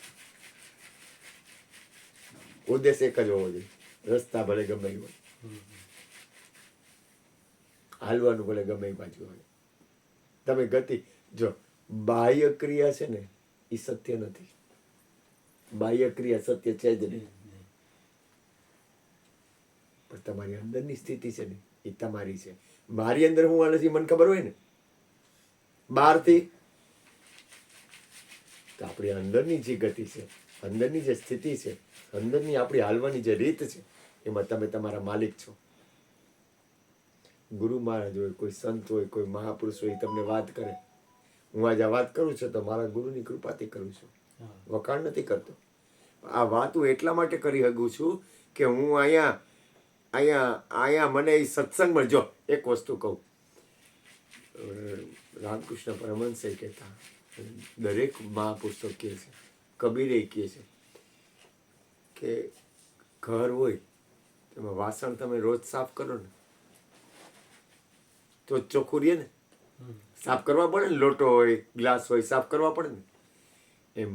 ઉદ્દેશ એક જ હોવો જોઈએ. રસ્તા ભલે ગમે એ હોય, હાલવાનું ભલે ગમે એ બાજુ હોય. તમે ગતિ જો, બાહ્ય ક્રિયા છે ને એ સત્ય નથી. બાહ્ય ક્રિયા સત્ય છે જ નહીં. પણ તમારી અંદરની સ્થિતિ છે ને એ તમારી છે. મારી અંદર હું આનાથી મને ખબર હોય ને બહારથી, તો આપણી અંદરની જે ગતિ છે, અંદરની જે સ્થિતિ છે, અંદરની આપણી હાલવાની જે રીત છે, એમાં તમે તમારા માલિક છો. ગુરુ મહારાજ હોય, કોઈ સંત હોય, કોઈ મહાપુરુષ હોય, તમને વાત કરે. હું આજે આ વાત કરું છું તો મારા ગુરુની કૃપાથી કરું છું, વખાણ નથી કરતો. આ વાત હું એટલા માટે કરી શકું છું કે હું અહીંયા મને એ સત્સંગ મળજો. એક વસ્તુ કહું, રામકૃષ્ણ પરમહંસે કહેતા, દરેક મહાપુરુષો કહે છે, કબીરે કહે છે કે ઘર હોય તો એમાં વાસણ તમે રોજ સાફ કરો ને તો જ ચોખ્ખું રહે ને. સાફ કરવા પડે ને, લોટો હોય ગ્લાસ હોય સાફ કરવા પડે ને. એમ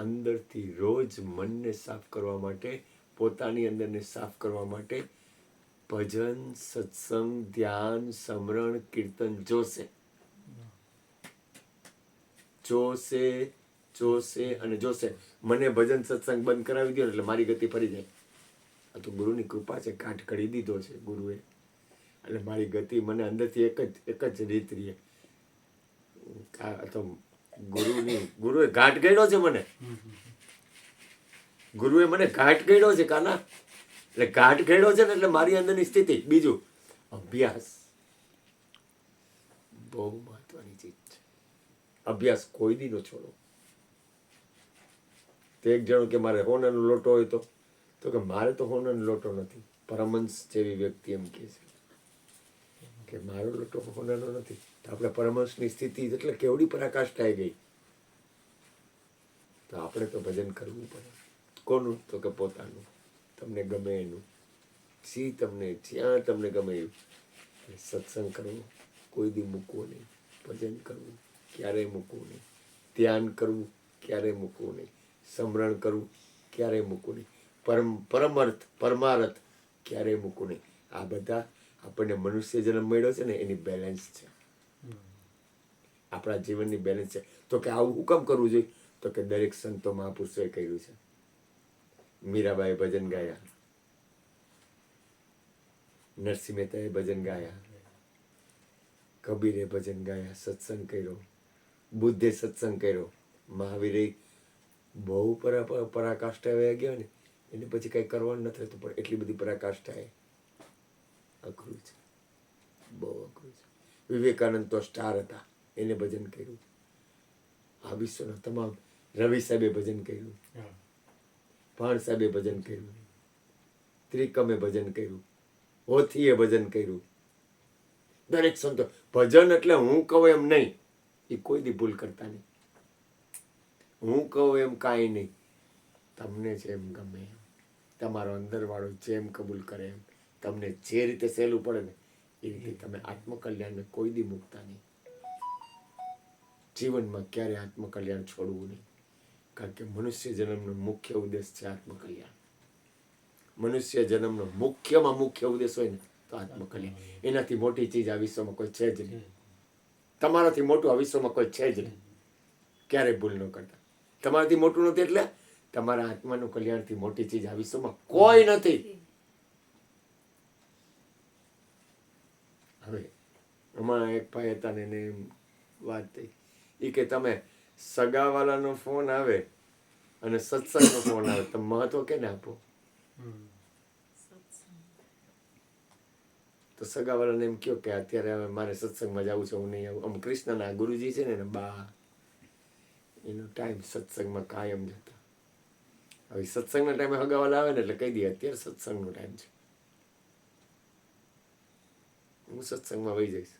અંદરથી રોજ મનને સાફ કરવા માટે, પોતાની અંદરને સાફ કરવા માટે ભજન, સત્સંગ, ધ્યાન, સમરણ, કીર્તન જોશે જોશે જોશે અને જોશે. મને ભજન સત્સંગ બંધ કરાવી દો એટલે મારી ગતિ ફરી જાય. આ તો ગુરુની કૃપા છે, કાટ કરી દીધો છે ગુરુએ, એટલે મારી ગતિ મને અંદરથી એક જ રીત રહે. તો ગુરુએ ઘાટ ગળ્યો છે મને, ગુરુએ મને ઘાટ ગળ્યો છે કાના. એટલે ઘાટ ગળ્યો છે ને એટલે મારી અંદરની સ્થિતિ. બીજું અભ્યાસ બહુ મહત્વની ચીજ છે. અભ્યાસ કોઈ દી નો છોડો. તે એક જણો કે મારે હોનાનો લોટો હોય તો કે મારે તો હોનાનો લોટો નથી. પરમહંસ જેવી વ્યક્તિ એમ કહે છે કે મારો લોટો હોનાનો નથી. તો આપણે પરમહંસની સ્થિતિ એટલે કેવડી પરાકાષ્ઠાએ ગઈ. તો આપણે તો ભજન કરવું પડે. કોનું? તો કે પોતાનું. તમને ગમે એનું, જ્યાં તમને ગમે એવું. સત્સંગ કરવો કોઈ દી મૂકવો નહીં. ભજન કરવું ક્યારેય મૂકવું નહીં. ધ્યાન કરવું ક્યારેય મૂકવું નહીં. સમરણ કરવું ક્યારેય મૂકવું નહીં. પરમાર્થ ક્યારેય મૂકવું નહીં. આ બધા આપણને મનુષ્ય જન્મ મળ્યો છે ને એની બેલેન્સ છે, આપણા જીવનની બેલેન્સ છે. તો કે આવું હું કામ કરવું જોઈએ? તો કે દરેક સંતો મહાપુરુષોએ કહ્યું છે. મીરાબાઈએ ભજન ગાયા, નરસિંહ મહેતાએ ભજન ગાયા, કબીરે ભજન ગાયા, સત્સંગ કર્યો, બુદ્ધે સત્સંગ કર્યો, મહાવીરે બહુ પરાકાષ્ઠા વયા ગયા ને એને પછી કઈ કરવાનું નથી રહેતું. પણ એટલી બધી પરાકાષ્ઠા એ અઘરું છે, બહુ અઘરું છે. વિવેકાનંદ તો સ્ટાર હતા, એને ભજન કર્યું. આ વિશ્વના તમામ રવિ સાહેબે ભજન કર્યું, ભાણ સાહેબે ભજન કર્યું, ત્રિકમે ભજન કર્યું, હોથીએ ભજન કર્યું. દરેક સંતો ભજન એટલે હું કહું એમ નહીં, એ કોઈ દી ભૂલ કરતા નહીં. હું કહું એમ કાંઈ નહીં, તમને જેમ ગમે એમ, તમારો અંદરવાળો જેમ કબૂલ કરે એમ, તમને જે રીતે સહેલું પડે ને એ રીતે તમે આત્મકલ્યાણને કોઈ દી મૂકતા નહીં. જીવનમાં ક્યારે આત્મકલ્યાણ છોડવું નહીં. કારણ કે મનુષ્ય જન્મનો મુખ્ય ઉદ્દેશ છે આત્મકલ્યાણ. મનુષ્ય જન્મનો મુખ્યમાં મુખ્ય ઉદ્દેશ હોય ને તો આત્મકલ્યાણ. એનાથી મોટી ચીજ આ વિશ્વમાં કોઈ છે જ નહીં. તમારાથી મોટું આ વિશ્વમાં કોઈ છે જ નહીં. ક્યારેય ભૂલ ન કરતા. તમારાથી મોટું નથી એટલે તમારા આત્માનું કલ્યાણથી મોટી ચીજ આ વિશ્વમાં કોઈ નથી. હવે હમણાં એક ભાઈ હતા ને એને વાત થઈ, એ કે તમે સગાવાલાનો ફોન આવે અને સત્સંગનો ફોન આવે, તમે મહત્વ કેને આપો? તો સગાવાલાને એમ કહ્યો કે અત્યારે હવે મારે સત્સંગમાં જવું છે, હું નહીં આવું. આમ કૃષ્ણના ગુરુજી છે ને બા, એનો ટાઈમ સત્સંગમાં કાયમ જતા. હવે સત્સંગના ટાઈમે હગાવાલા આવે ને એટલે કહી દે અત્યારે સત્સંગનો ટાઈમ છે, હું સત્સંગમાં વહી જઈશ.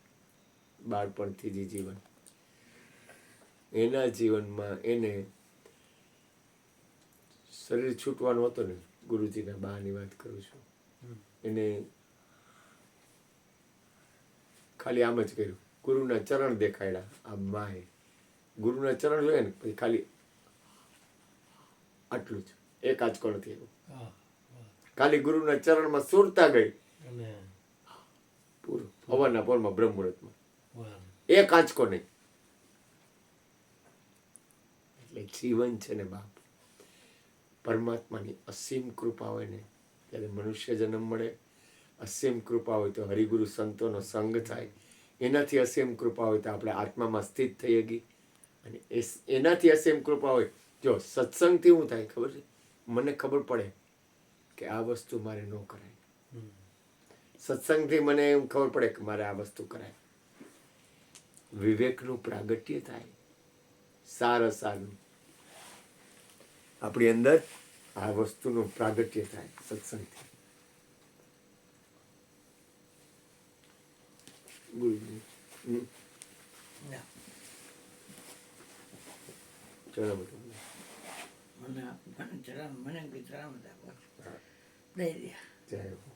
બાળપણથી જે જીવન એના જીવનમાં એને શરીર છૂટવાનો હતો ને, ગુરુજીના બાની વાત કરું છું, એને ખાલી આમ જ કર્યું, ગુરુના ચરણ દેખાડ્યા. આ માએ ગુરુના ચરણ જોઈએ ને પછી ખાલી આટલું જ, એક આંચકો નથી આવ્યો. ખાલી ગુરુના ચરણમાં સુરતા ગઈ પૂરું. હવાના પોરમાં બ્રહ્મ મુહૂર્તમાં એક આંચકો નહીં. એટલે જીવન છે ને બાપ, પરમાત્માની અસીમ કૃપા હોય ને ત્યારે મનુષ્ય જન્મ મળે. અસીમ કૃપા હોય તો હરિગુરુ સંતોનો સંગ થાય. એનાથી અસીમ કૃપા હોય તો આપણે આત્મામાં સ્થિત થઈ ગઈ. અને એનાથી અસીમ કૃપા હોય જો સત્સંગથી શું થાય ખબર છે? મને ખબર પડે કે આ વસ્તુ મારે ન કરાય. સત્સંગથી મને એમ ખબર પડે કે મારે આ વસ્તુ કરાય. વિવેકનું પ્રાગટ્ય થાય, સારનું આપણી અંદર આ વસ્તુનું પ્રાગટ્ય થાય સત્સંગથી. ચલો બધું મને ચરણ મને ચરણ દઈ દે. જય હો.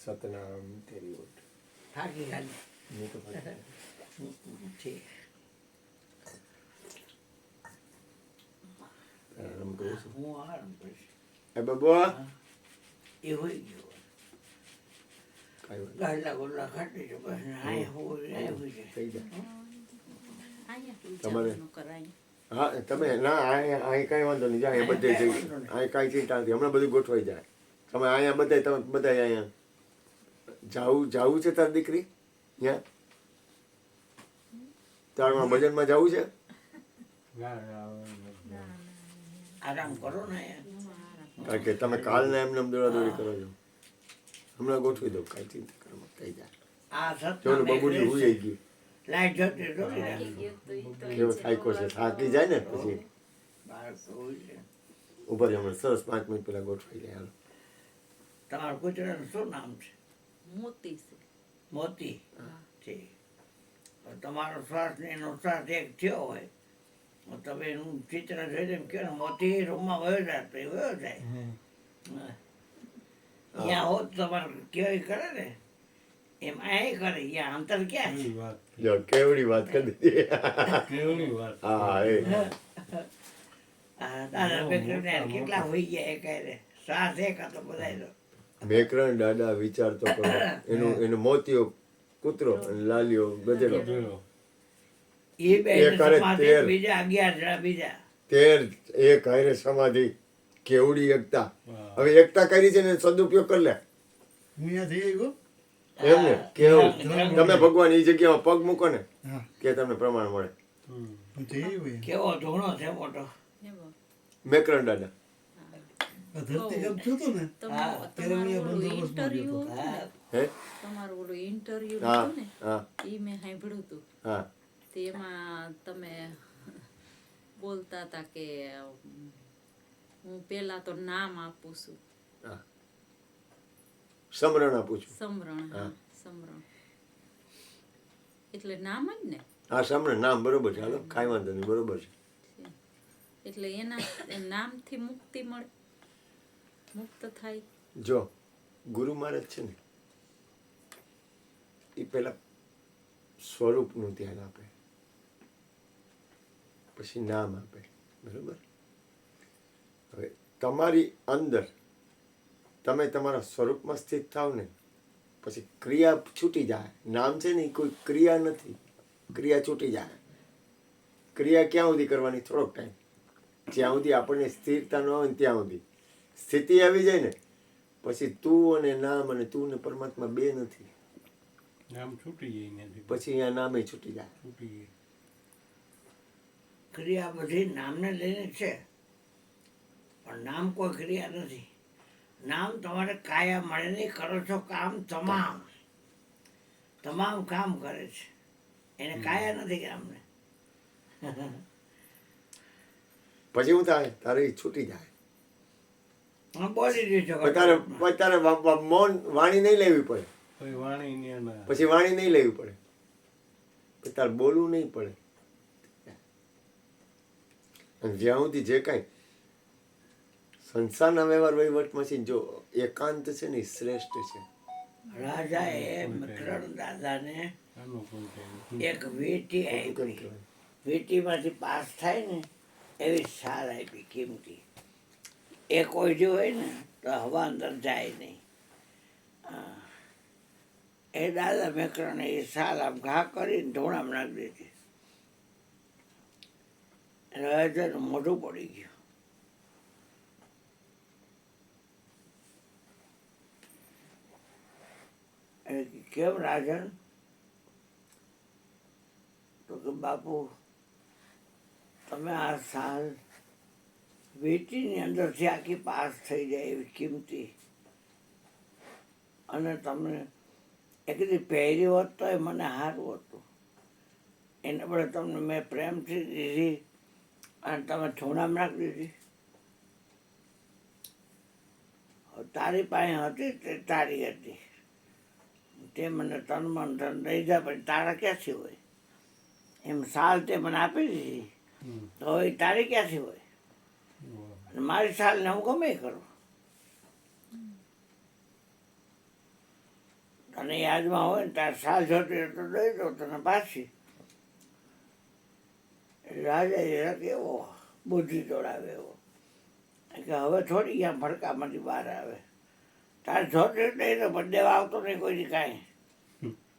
સતનામ તેરી ઓટ થાકી ખાલી નહીં તો પછી ઠીક આરામ કરું છું હું આરામ કરીશ એ બબુઆ એ હોઈ ગયો કાંઈ વાંધો ગાડલા ગોડલા ખાટી છે બસ અહીંયા હોય જાય થઈ જાય અહીંયા કેવું તમારે- જવાનું કરાય હા તમે ના અહીં કાંઈ વાંધો નહીં જાય બધે જઈ અહીં કાંઈ ચિંતા નથી હમણાં બધું ગોઠવાઈ જાય તમે અહીંયા બધા તમે બધા અહીંયા જાવું છે તારી દીકરી ત્યાં તારમાં ભજનમાં જવું છે આરામ કરો ને કારણ કે તમે કાલના એમને એમ દોડાદોડી કરો છો હમણાં ગોઠવી દઉં કાંઈ ચિંતા કરો થઈ જાય આ ચોલો સત્તા બબુડી હુઈ ગઈ લાઈટ જતી જોઈ થાકી ગયો તો ઈ તો કેવો થાક્યો છે થાકી જાય ને પછી બાળક તો હોય છે ઉપર હમણાં સરસ 5 મિનિટ પહેલા ગોઠવાઈ જાય હાલો તમારા કૂતરાનું શું નામ છે મોતી છે મોતી ઠીક તો તમારો શ્વાસ ને એનો શ્વાસ એક થયો હોય તો તમે એનું ચિત્ર જોઈને એમ કહો ને મોતી રૂમમાં વયો જાય તો એ વયો જાય હા. અહીંયા હોત તમારે કેવી કરે ને એમ અહીં કરે અહીંયા અંતર ક્યાં છે જો કેવડી વાત કરી દીધી હા એ આ દાદા બેકરીને કેટલા હોઈ ગયા એ કહે શ્વાસ એક હતો બધાયનો મેકરણ દાદા વિચાર તો કરો એનું મોતિયો કૂતરો અને લાલિયો ગધેડો એ બે એ કરે સમાધિ તેર. બીજા 11 જણા બીજા 13 એક હારે સમાધિ કેવડી એકતા હવે એકતા કરી છે ને સદુપયોગ કરી લે હું અહીંયા જઈ આવ્યો એમ ને કેવું હા. તમે ભગવાન એ જગ્યામાં પગ મૂકો ને હા કે તમને પ્રમાણ મળે હું જઈ આવ્યો કેવો ધૂણો છે મોટો એવો મેકરણ દાદા આ ધરતી કામ થયું હતું ને હા, તમારું ઓલું બંદોબસ્તમાં ઇન્ટરવ્યુ ગયો હા હે તમારું ઓલું ઇન્ટરવ્યુ હા હતું ને હા ઈ મેં સાંભળ્યું હતું હા તેમાં તમે બોલતા હતા કે હું પેલા તો નામ આપું છું હા સમરણ આપું છું સમરણ હા હા. સમરણ એટલે નામ જ ને હા સમરણ નામ બરોબર છે હાલો કાંઈ વાંધો નહીં બરોબર છે એટલે એના એ નામથી મુક્તિ મળે મુક્ત થાય જો ગુરુ મહારાજ છે ને એ પેલા સ્વરૂપનું ધ્યાન આપે પછી નામ આપે બરોબર હવે તમારી અંદર તમે તમારા સ્વરૂપમાં સ્થિત થાવ ને પછી ક્રિયા છૂટી જાય નામ છે ને એ કોઈ ક્રિયા નથી ક્રિયા છૂટી જાય ક્રિયા ક્યાં સુધી કરવાની થોડોક ટાઈમ જ્યાં સુધી આપણને સ્થિરતા ન હોય ને ત્યાં સુધી સ્થિતિ આવી જાય ને પછી તું અને નામ અને તું ને પરમાત્મા બે નથી નામ છૂટી જાય ત્યાંથી પછી અહીંયા નામે છૂટી જાય છૂટી જાય ક્રિયા બધી નામને લઈને છે પણ નામ કોઈ ક્રિયા નથી નામ તમારે કાયા મળે નહીં કરો છો કામ તમામ તમામ કામ કરે છે એને કાયા નથી કામને પછી શું થાય તારે ઈ છૂટી જાય બોલી દીધો પછી તારે મૌન વાણી નહીં લેવી પડે કોઈ વાણી ને ના પછી વાણી નહીં લેવી પડે પછી તારે બોલવું નહીં પડે અને જ્યાં સુધી જે કાંઈ સંસારના વ્યવહાર વહીવટમાંથી જો એકાંત છે ને એ શ્રેષ્ઠ છે રાજાએ મકરણ દાદાને અનુકૂળ થાય એક વીંટી કેમ આપી કહેવાય વીંટીમાંથી પાસ થાય ને એવી સાલ આપી કિંમતી એ કોઈ જો હોય ને તો હવા અંદર જાય નહીં હા. એ દાદા મેકરણે એ સાલ આમ ઘા કરીને ધોણામાં નાખી દીધી રાજાનું મોઢું પડી ગયું એ કેમ રાજન તો કે બાપુ તમે આ સાલ વીંટીની અંદરથી આખી પાસ થઈ જાય એવી કિંમતી અને તમને એક દી પહેરી હોત તો એ મને સારું હતું એને બદલે તમને મેં પ્રેમથી દીધી અને તમે થોડામાં નાખી દીધી તારી પાસે હતી તે તારી હતી તે મને તન મન ધન દઈ જાય પણ તારા ક્યાંથી હોય એમ સાલ તે મને આપી દીધી તો હવે તારી ક્યાંથી હોય અને મારી સાલને હું ગમે એ કરું અને યાદમાં હોય ને તાર સાલ જોતી હોય તો દઈ દો તને પાછી. રાજા કેવો બુદ્ધિ દોડાવે એવો કે હવે થોડી ત્યાં ભડકામાંથી બહાર આવે. તાર જોતી દઈ દો પણ દેવા આવતો નહીં કોઈની કાંઈ.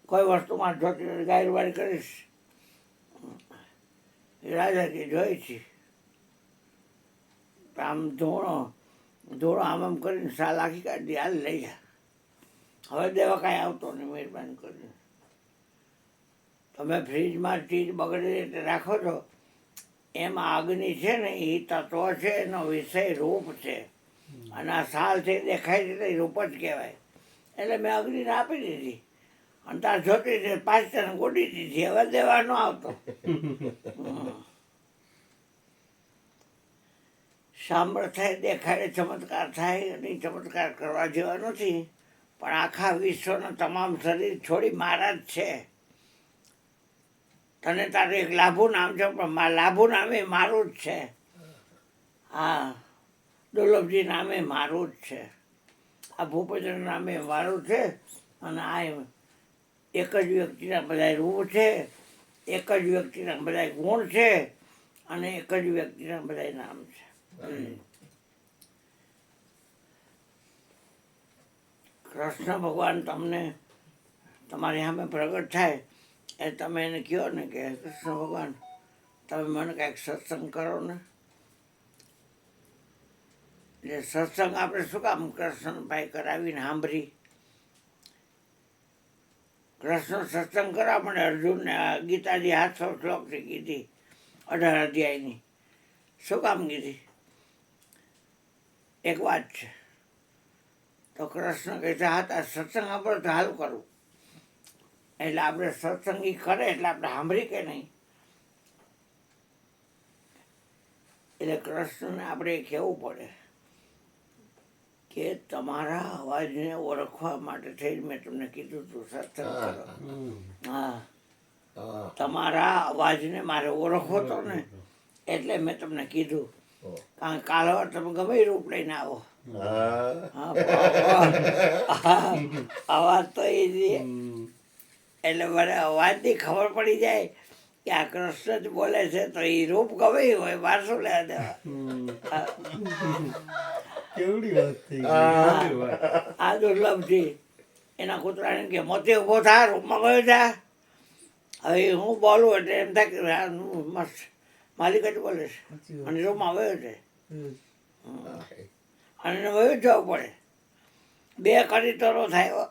કોઈ વસ્તુમાં જોતી ગાયરવાડી કરીશ. રાજાજી જોઈ છે આમ ધોળો આમ કરીને સાલ આખી કાઢી હાલ લઈ જા. હવે દેવા કાંઈ આવતો નહીં મહેરબાની કરીને. તમે ફ્રીજમાં ચીજ બગડે એટલે રાખો છો એમાં અગ્નિ છે ને એ તત્વ છે એનો વિષય રૂપ છે અને આ સાલ છે દેખાય છે તો એ રૂપ જ કહેવાય. એટલે મેં અગ્નિને આપી દીધી અને તાર જોતી છે 5 જણ ગોડી દીધી. હવે દેવા ન આવતો. સાંભળ થાય દેખાડે ચમત્કાર થાય અને એ ચમત્કાર કરવા જેવા નથી પણ આખા વિશ્વના તમામ શરીર છોડી મારા જ છે. તને તારું એક લાભુ નામ છે પણ લાભુ નામે મારું જ છે. હા, દુર્લભજી નામે મારું જ છે. આ ભૂપેન્દ્ર નામે મારું છે અને આ એક જ વ્યક્તિના બધા રૂપ છે, એક જ વ્યક્તિના બધા ગુણ છે અને એક જ વ્યક્તિના બધા નામ છે. કૃષ્ણ ભગવાન તમને તમારી સામે પ્રગટ થાય એ તમે એને કહો ને કે કૃષ્ણ ભગવાન તમે મને કાંઈક સત્સંગ કરો ને. એટલે સત્સંગ આપણે શું કામ કૃષ્ણભાઈ કરાવીને સાંભળી. કૃષ્ણ સત્સંગ કરવા મને અર્જુનને ગીતાજી 700 શ્લોકથી કીધી 18 અધ્યાયની. શું કામ કીધી? એક વાત છે. તો કૃષ્ણ કહે છે હા તાર સત્સંગ આપણે તો હાલ કરું. એટલે આપણે સત્સંગી કરે એટલે આપણે સાંભળી કે નહીં. એટલે કૃષ્ણને આપણે કહેવું પડે કે તમારા અવાજને ઓળખવા માટે થઈને મેં તમને કીધું હતું સત્સંગ કરો. હા, તમારા અવાજને મારે ઓળખવો તો ને એટલે મેં તમને કીધું. કારણ કાલ તમે ગમે એ રૂપ લઈને આવો. અવાજ તો એ જ એટલે મને અવાજથી ખબર પડી જાય કે આ કૃષ્ણ જ બોલે છે તો એ રૂપ ગમે હોય બાર શું લેવા દેવા. કેવડી વાત થઈ આ દુર્લભજી એના કૂતરાને કે મોતે ઊભો થા રૂપમાં ગયો જા. હવે હું બોલું એટલે એમ થાય કે મસ્ત માલિક જ બોલે છે અને રૂપમાં વયો છે અને વયો જવું પડે. 2 કરી તરો થાય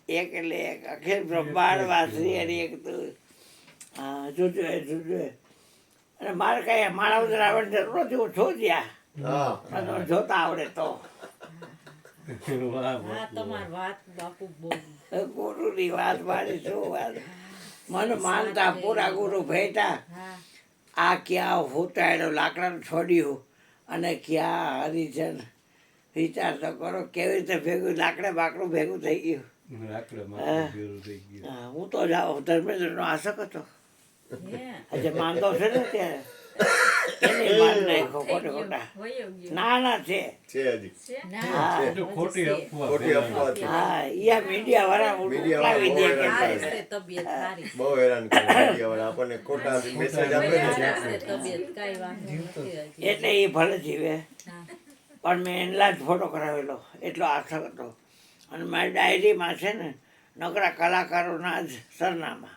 એક એટલે એક અખિલ બ્રહ્માંડ વાસી અને એક તો હા જોજો અને મારે કાંઈ મારા ઉધર આવવાની જરૂર નથી. હું છો જ્યાં જોતા આવડે તો. હા તમારી વાત બાપુ બહુ ગુરુની વાત મારી શું વાત. મન માનતા પૂરા ગુરુ ભેટા. હા આ ક્યાં ફૂટાયેલો લાકડાનું છોડ્યું અને ક્યાં હરિજન. વિચાર તો કરો કેવી રીતે ભેગું લાકડા બાકડું ભેગું થઈ ગયું. હા, હું તો ધર્મેન્દ્રનો આશક હતો. આજે માનતો છે ને ત્યારે એને માન નાખ્યો ખોટે ખોટા. ના છે. હા મીડિયા વાળા ઉઠાવી દે કે તબિયત સારી બહુ હેરાન કરે મીડિયાવાળા. આપણને ખોટા મેસેજ આપે ને તબિયત કઈ વાંધો નથી. એટલે એ ભલે જીવે પણ મેં એનલા જ ફોટો કરાવેલો એટલો આશક હતો. અને મારી ડાયરીમાં છે ને નકરા કલાકારોના જ સરનામા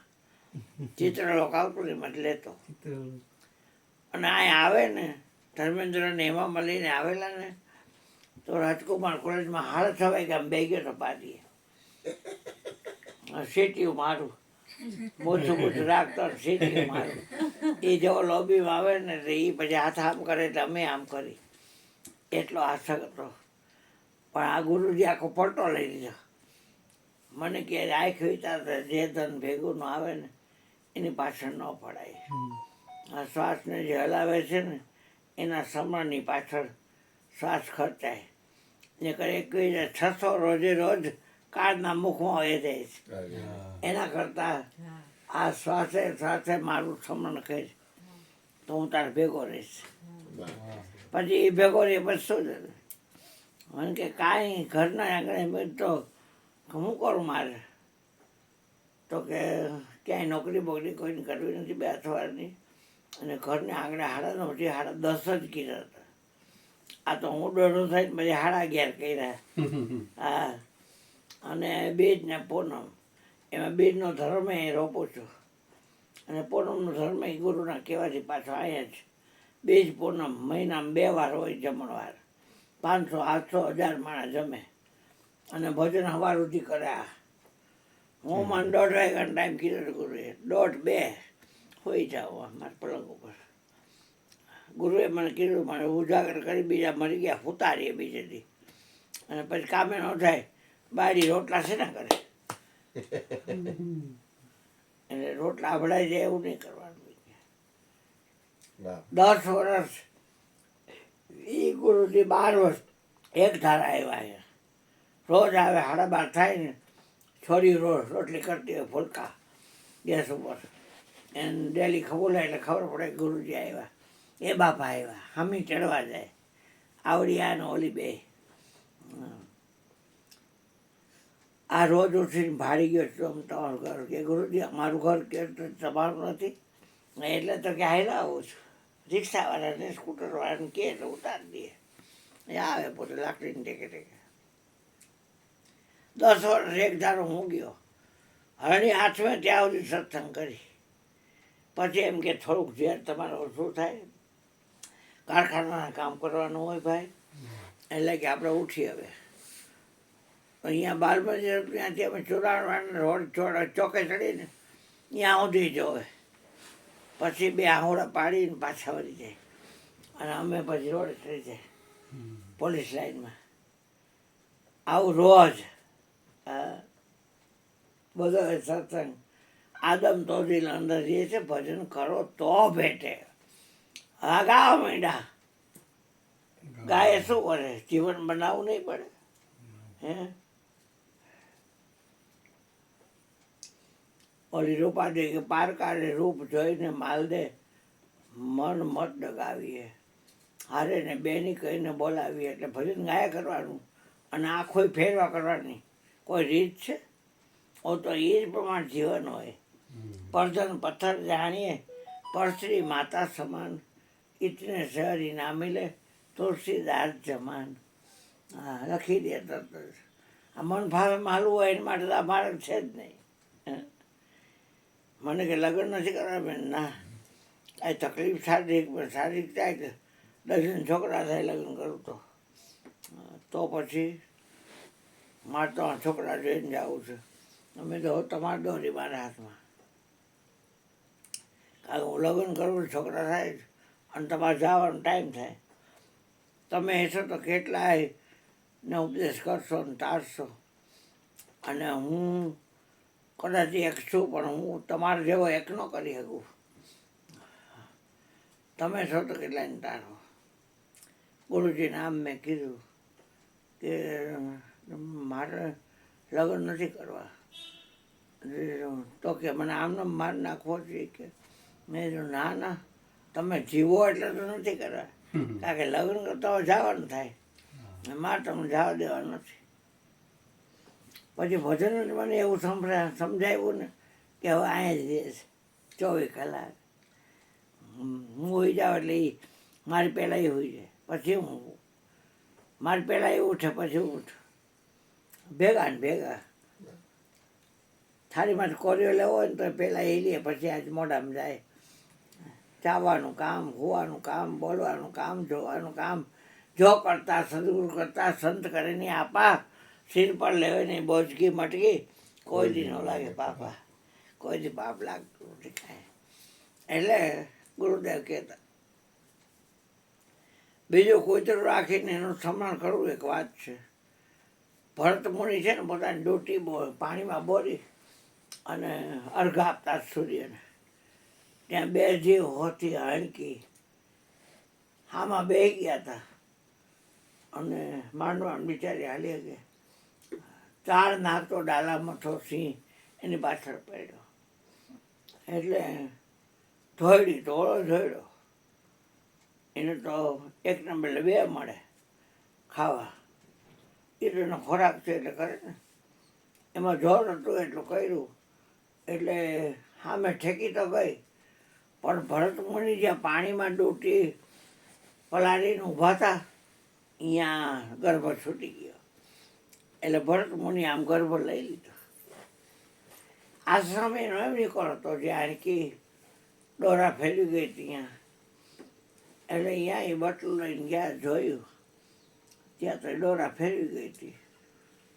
ચિત્ર લોકો આવતું ને મત લેતો. અને આ આવે ને ધર્મેન્દ્રને એમાં મળીને આવેલા ને તો રાજકુમાર કોલેજમાં 6:30 વાગે આમ બે ગયો તો પાડીએ. સીટીયું મારું મોછું રાખતો સીટીયું મારું. એ જેવો લોબીમાં આવે ને તો એ પછી હાથ આમ કરે તો અમે આમ કરી. એટલો આશક હતો. પણ આ ગુરુજી આખો પલટો લઈ લીધો. મને કે આંખ વિચાર જે ધન ભેગું ન આવે ને એની પાછળ ન પડાય. આ શ્વાસને જે હલાવે છે ને એના સમયની પાછળ શ્વાસ ખર્ચાય. ને કરે 600 રોજે રોજ કાળના મુખમાં વહી જાય છે. એના કરતાં આ શ્વાસે મારું સમરણ કરીશ તો હું તારે ભેગો રહીશ. પછી એ ભેગો રહી પછી શું જ મને કે કાંઈ ઘરના આંગણે તો હું કરું મારે તો કે ક્યાંય નોકરી બોકરી કોઈને કરવી નથી 2 અઠવાડિયાની, અને ઘરને આંગણે 9:30 10 જ કીધા હતા. આ તો હું દોઢો થઈને પછી 11:30 કર્યા. હા, અને બીજ ને પૂનમ, એમાં બીજનો ધર્મ એ રોપું છું, અને પૂનમનો ધર્મ એ ગુરુના કહેવાથી પાછો અહીંયા જ. બીજ પૂનમ મહિનામાં 2 વાર હોય જમણવાર, 500 800 1000 માણસ જમે, અને ભજન સવાર સુધી કર્યા. હું મને 1:30 વાગ્યાનો ટાઈમ કીધો હતો ગુરુએ, 1:30 2 હોઈ જાઓ મારા પલંગ ઉપર. ગુરુએ મને કીધું, મને ઉજાગર કરી, બીજા મરી ગયા ઉતારીએ બીજેથી, અને પછી કામે ન થાય બાયડી રોટલા છે ને કરે, એટલે રોટલા અભડાઈ જાય એવું નહીં કરવાનું. 10 વર્ષ એ ગુરુજી 12 વર્ષ એક ધારા આવ્યા અહીંયા. રોજ આવે 12:30 થાય ને, છોરી રોજ રોટલી કરતી હોય ફુલકા ગેસ ઉપર, એને ડેલી ખબોલાય એટલે ખબર પડે કે ગુરુજી આવ્યા. એ બાપા આવ્યા, હમી ચડવા જાય, આવડી આ ને ઓલી 2. આ રોજ ઉઠીને ભાડી ગયો છું તમારું ઘર, કે ગુરુજી અમારું ઘર કે તમારું નથી, એટલે તો કે હાલ્યા આવું છું. રિક્ષાવાળાને સ્કૂટરવાળાને કહે એટલે ઉતારી દે, એ આવે પોતે લાકડીને ટેકે ટેકે. 10 વર્ષ એક ધારો હું ગયો, હરણી હાથમાં ત્યાં સુધી સત્સંગ કરી. પછી એમ કે થોડુંક ઝેર તમારે ઓછું થાય, કારખાનાના કામ કરવાનું હોય ભાઈ, એટલે કે આપણે ઉઠી હવે. અહીંયા 12 બજે ત્યાંથી અમે 94 રોડ ચોકે ચડીને ત્યાં સુધી જોવે, પછી 2 આહોડા પાડીને પાછા વળી જાય, અને અમે પછી રોડે ચડી જાય પોલીસ લાઈનમાં. આવું રોજ બધો સત્સંગ. આદમ તો દિલ અંદર જે છે ભજન કરો તો ભેટે. હા ગાવા માંડ્યા, ગાય શું કરે, જીવન બનાવવું નહીં પડે હે. ઓલી રૂપા દે કે પારકારે રૂપ જોઈને માલ દે, મન મત ડગાવીએ, હારે ને બેની કહીને બોલાવીએ. એટલે ભજન ગાયા કરવાનું, અને આંખોય ફેરવા કરવાની. કોઈ રીત છે? ઓ તો એ જ પ્રમાણે જીવન હોય. પરધન પથ્થર જાણીએ, પરશ્રી માતા સમાન, ઇતને શહરી ના મિલે તુલસીદાસ જમાન. હા, લખી દે તરત જ. આ મન ભાવે માલવું હોય એના માટે આ માર્ગ છે જ નહીં. મને કે લગ્ન નથી કરવા બેન, ના આ તકલીફ શારીરિક થાય કે 10 છોકરા થાય લગ્ન કરું તો પછી મારે તો છોકરા જોઈને જવું છે. અમે તો તમારે દોરી મારા હાથમાં, કારણ હું લગ્ન કરું છોકરા થાય જ, અને તમારે જવાનો ટાઈમ થાય. તમે હશો તો કેટલાય ને ઉપદેશ કરશો ને તારશો, અને હું કદાચ એક છું, પણ હું તમારે જેવો એક ન કરી શકું. તમે છો તો કેટલાયને તારો. ગુરુજીને આમ મેં કીધું કે મારે લગ્ન નથી કરવા, તો કે મને આમને મારી નાખવો જોઈએ કે. મેં કીધું ના ના, તમે જીવો એટલે તો નથી કરવા, કારણ કે લગ્ન કરતા જવાનું થાય, મારે તમને જવા દેવાનું નથી. પછી ભજન મને એવું સમજાવ્યું ને કે હવે અહીંયા જ રહે 24 કલાક. હું હોઈ જાઉં એટલે એ મારી પહેલાં એ હોઈ જાય, પછી હું મારી પહેલાં એ ઉઠે પછી હું ઉઠું, ભેગા ને ભેગા. થાળીમાં કોરિયો લેવો હોય ને તો પહેલાં એ લે, પછી આજ મોઢામાં જાય. ચાવવાનું કામ, હોવાનું કામ, બોલવાનું કામ, જોવાનું કામ, જો કરતા સદગુરુ કરતા સંત કરે નહીં આપા, સિર પર લેવે નહીં બોજકી મટકી, કોઈ દી ન લાગે પાપા, કોઈ દી પાપ લાગતું નથી કાંઈ. એટલે ગુરુદેવ કહેતા. બીજું કૂતરું રાખીને એનું સન્માન કરવું એક વાત છે. ભરત મુનિ છે ને પોતાની ડોટી પાણીમાં બોરી અને અર્ઘ આપતા સૂર્યને, ત્યાં 2 જીવ હોતી હણકી આમાં બે ગયા હતા, અને માંડવાન બિચારી હાલી ગઈ. 4 નાતો ડાલામાં થો સિંહ એની પાછળ પડ્યો, એટલે ધોયડી ધોળો ધોયડો. એને તો 1 નંબર 2 મળે ખાવા, એ તો એનો ખોરાક છે એટલે કરે ને. એમાં જોર હતું એટલું કર્યું, એટલે સામે ઠેકી તો ગઈ, પણ ભરત મુનિ જ્યાં પાણીમાં ડૂબતી પલાળીને ઊભા હતા અહીંયા ગર્ભ છૂટી ગયો. એટલે ભરત મુનિ આમ ગર્ભ લઈ લીધો. આશ્રમ એનો એમ નીકળો હતો જ્યાં કે દોરા ફેલી ગઈ ત્યાં. એટલે અહીંયા એ બટલું લઈને ગયા, જોયું ત્યાં તો દોરા ફેરવી ગઈ હતી.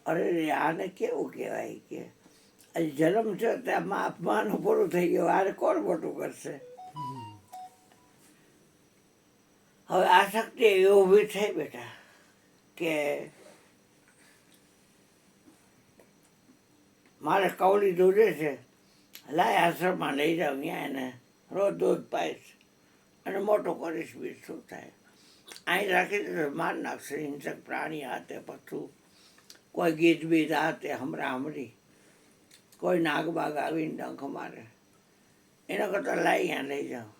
અરે રે, આને કેવું કહેવાય કે જન્મ છે ત્યાં માનું પૂરું થઈ ગયું, આને કોણ મોટું કરશે. હવે આ શક્તિ એવી ઊભી થઈ બેટા કે મારે કવળી દૂધે છે, લાય આશ્રમમાં લઈ જાઉં, ત્યાં એને રોજ દૂધ પાઈશ અને મોટો કરીશ, બીજ શું થાય. અહીં રાખી દીધો, માર નાખશે હિંસક પ્રાણી હાથે, પથ્થું કોઈ ગીત બીત હાથે, હમણાં હમરી કોઈ નાગબાગ આવીને ડંખ મારે. એના કરતાં લાઈ ત્યાં લઈ જાઉં.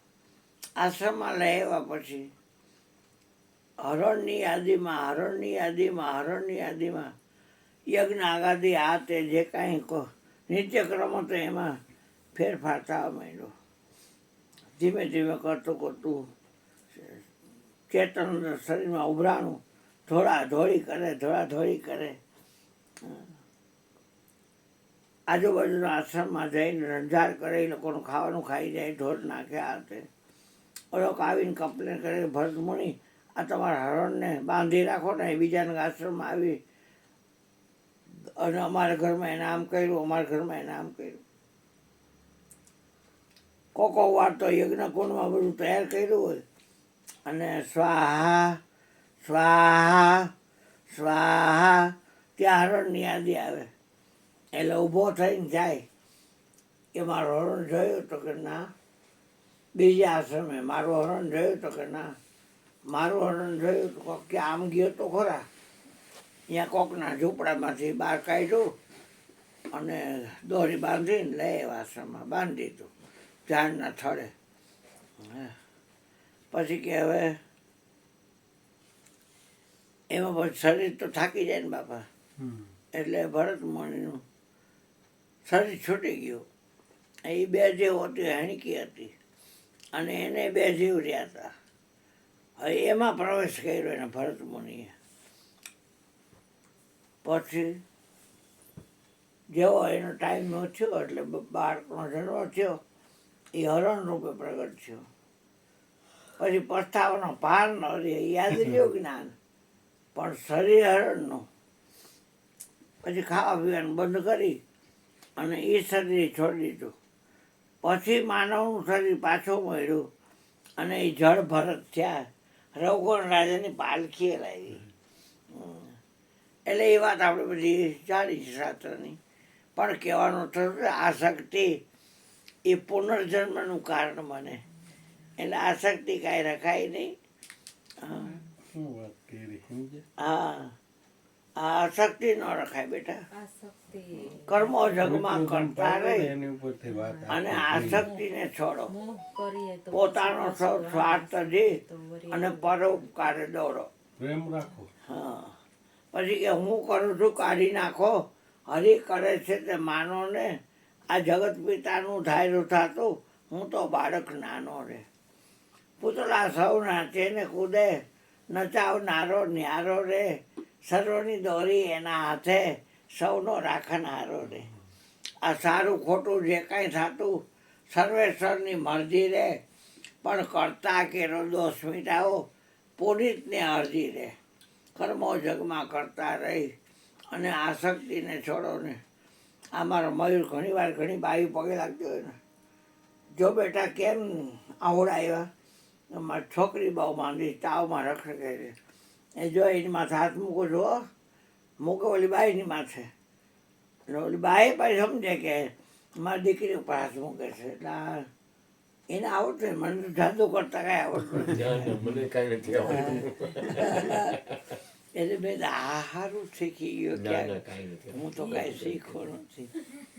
આશ્રમમાં લઈ આવ્યા પછી હરણની યાદીમાં યજ્ઞ આગાદી આ તે જે કાંઈ નિત્યક્રમ હતો એમાં ફેરફાર થવા માંડ્યો. ધીમે ધીમે કરતું ચેતન શરીરમાં ઉભરાણું, ધોળાધોળી કરે. આજુબાજુના આશ્રમમાં જઈને રંજાર કરે, એ લોકોનું ખાવાનું ખાઈ જાય, ઢોર નાખે આ તે. એ લોકો આવીને કમ્પ્લેન કરે, ભરત મુનિ આ તમારા હરણને બાંધી રાખો ને, બીજાના આશ્રમમાં આવી અને અમારા ઘરમાં એને આમ કર્યું, અમારા ઘરમાં એને આમ કર્યું. કોકો વાર તો યજ્ઞ કુંડમાં બધું તૈયાર કર્યું હોય અને સ્વાહા સ્વાહા સ્વાહા ત્યાં હરણની યાદી આવે. એટલે ઊભો થઈને જાય કે મારું હરણ જોયું તો કે ના, બીજા આશ્રમે મારું હરણ જોયું તો કે ના, મારું હરણ જોયું તો કે આમ ગયો તો ખરા, અહીંયા કોકના ઝૂંપડામાંથી બહાર કાઢ્યું અને દોરી બાંધીને લઈ આશ્રમમાં બાંધી દીધું ઝાડના થડે. પછી કે હવે એમાં પછી શરીર તો થાકી જાય ને બાપા. એટલે ભરત મુનિનું શરીર છૂટી ગયું. એ બે જીવ હતી, હણકી હતી અને એને બે જીવ રહ્યા હતા. હવે એમાં પ્રવેશ કર્યો એને ભરત મુનિએ. પછી જેવો એનો ટાઈમ થયો એટલે બાળકનો જન્મ થયો, એ હરણ રૂપે પ્રગટ થયો. પછી પસ્તાવાનો પાર ન રહે, યાદ રહ્યું જ્ઞાન, પણ શરીર હરણનું. પછી ખાવા પીવાનું બંધ કરી અને એ શરીર છોડી દીધું. પછી માનવનું શરીર પાછું મળ્યું અને એ જળ ભરત થયા. રઘુગણ રાજાની પાલખી લાવી. એટલે એ વાત આપણે બધી જાણી છે શાસ્ત્રની. પણ કહેવાનું થતું આ શક્તિ એ પુનર્જન્મનું કારણ બને. એટલે આ શક્તિ કાંઈ રખાય નહીં. હા, આ શક્તિ ન રખાય બેટા. કર્મો જગમાં કરતા રહી અને આ શક્તિને છોડો. પોતાનો સૌ સ્વાર્થ જી અને પરોપકારે દોડો. હા, પછી કે હું કરું છું કાઢી નાખો, હરિ કરે છે તે માનો ને. આ જગત પિતાનું ધાર્યું થતું, હું તો બાળક નાનો રે. પૂતળા સૌ નાચે ને કૂદે, નચાવનારો ન્યારો રે. સર્વની દોરી એના હાથે, સૌનો રાખનારો રે. આ સારું ખોટું જે કાંઈ થતું સર્વેશ્વરની મરજી રે. પણ કરતા કેરો દોષ મીટાવો, પુનિતને અરજી રે. કર્મો જગમાં કરતા રહી અને આસક્તિને છોડો ને. આ મારો મયુર ઘણી વાર ઘણી બાઈ પગે લાગતી હોય ને, જો બેટા કેમ આવડાવ્યા, મારી છોકરી બહુ માંદી તાવમાં રખડે છે. એ જો એની માથે હાથ મૂકો છો, મૂકે ઓલી બાઈની માથે. એટલે ઓલી બાઈ પાછી સમજે કે મારી દીકરી ઉપર હાથ મૂકે છે. એટલે એને આવડતું, મને તો જાદુ કરતા કાંઈ આવડતું મને કાંઈ નથી આવડતું. એટલે મેં આ સારું શીખી ગયો ક્યાં, હું તો કાંઈ શીખવો નથી,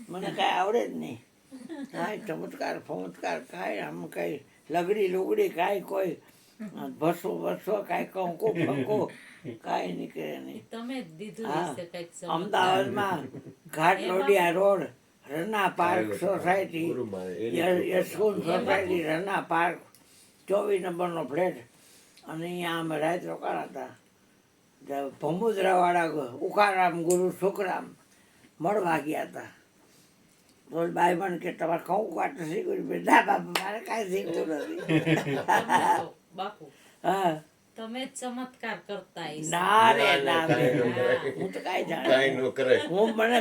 મને કાંઈ આવડે જ નહીં. કાંઈ ચમત્કાર ફમત્કાર કાંઈ, આમ કાંઈ લગડી લુગડી કાંઈ, કોઈ ભસવો કાંઈ કંકુ ફંકુ કાંઈ નીકળે નહીં. તમે જ દીધું હા, હશે કંઈક ચમત્કાર. અમદાવાદમાં ઘાટ લોડિયા રોડ રના પાર્ક સોસાયટી ગુરુ મારે એની યશકુંજ સોસાયટી રના પાર્ક 24 નંબરનો ફ્લેટ. અને અહીંયા અમે રાત રોકાણા હતા. ભમુદરાવાળા ઉકારામ ગુરુ સુખરામ મળવા ગયા હતા. તો બાઈ મને કે તમારે ઘઉં કાઢતા શીખવું? ના બાપા મારે કાંઈ શીખવું નથી. બાપુ હા તમે જ ચમત્કાર કરતા હશો. ના રે ના રે હું તો કાંઈ જાણ નો કરે હું મને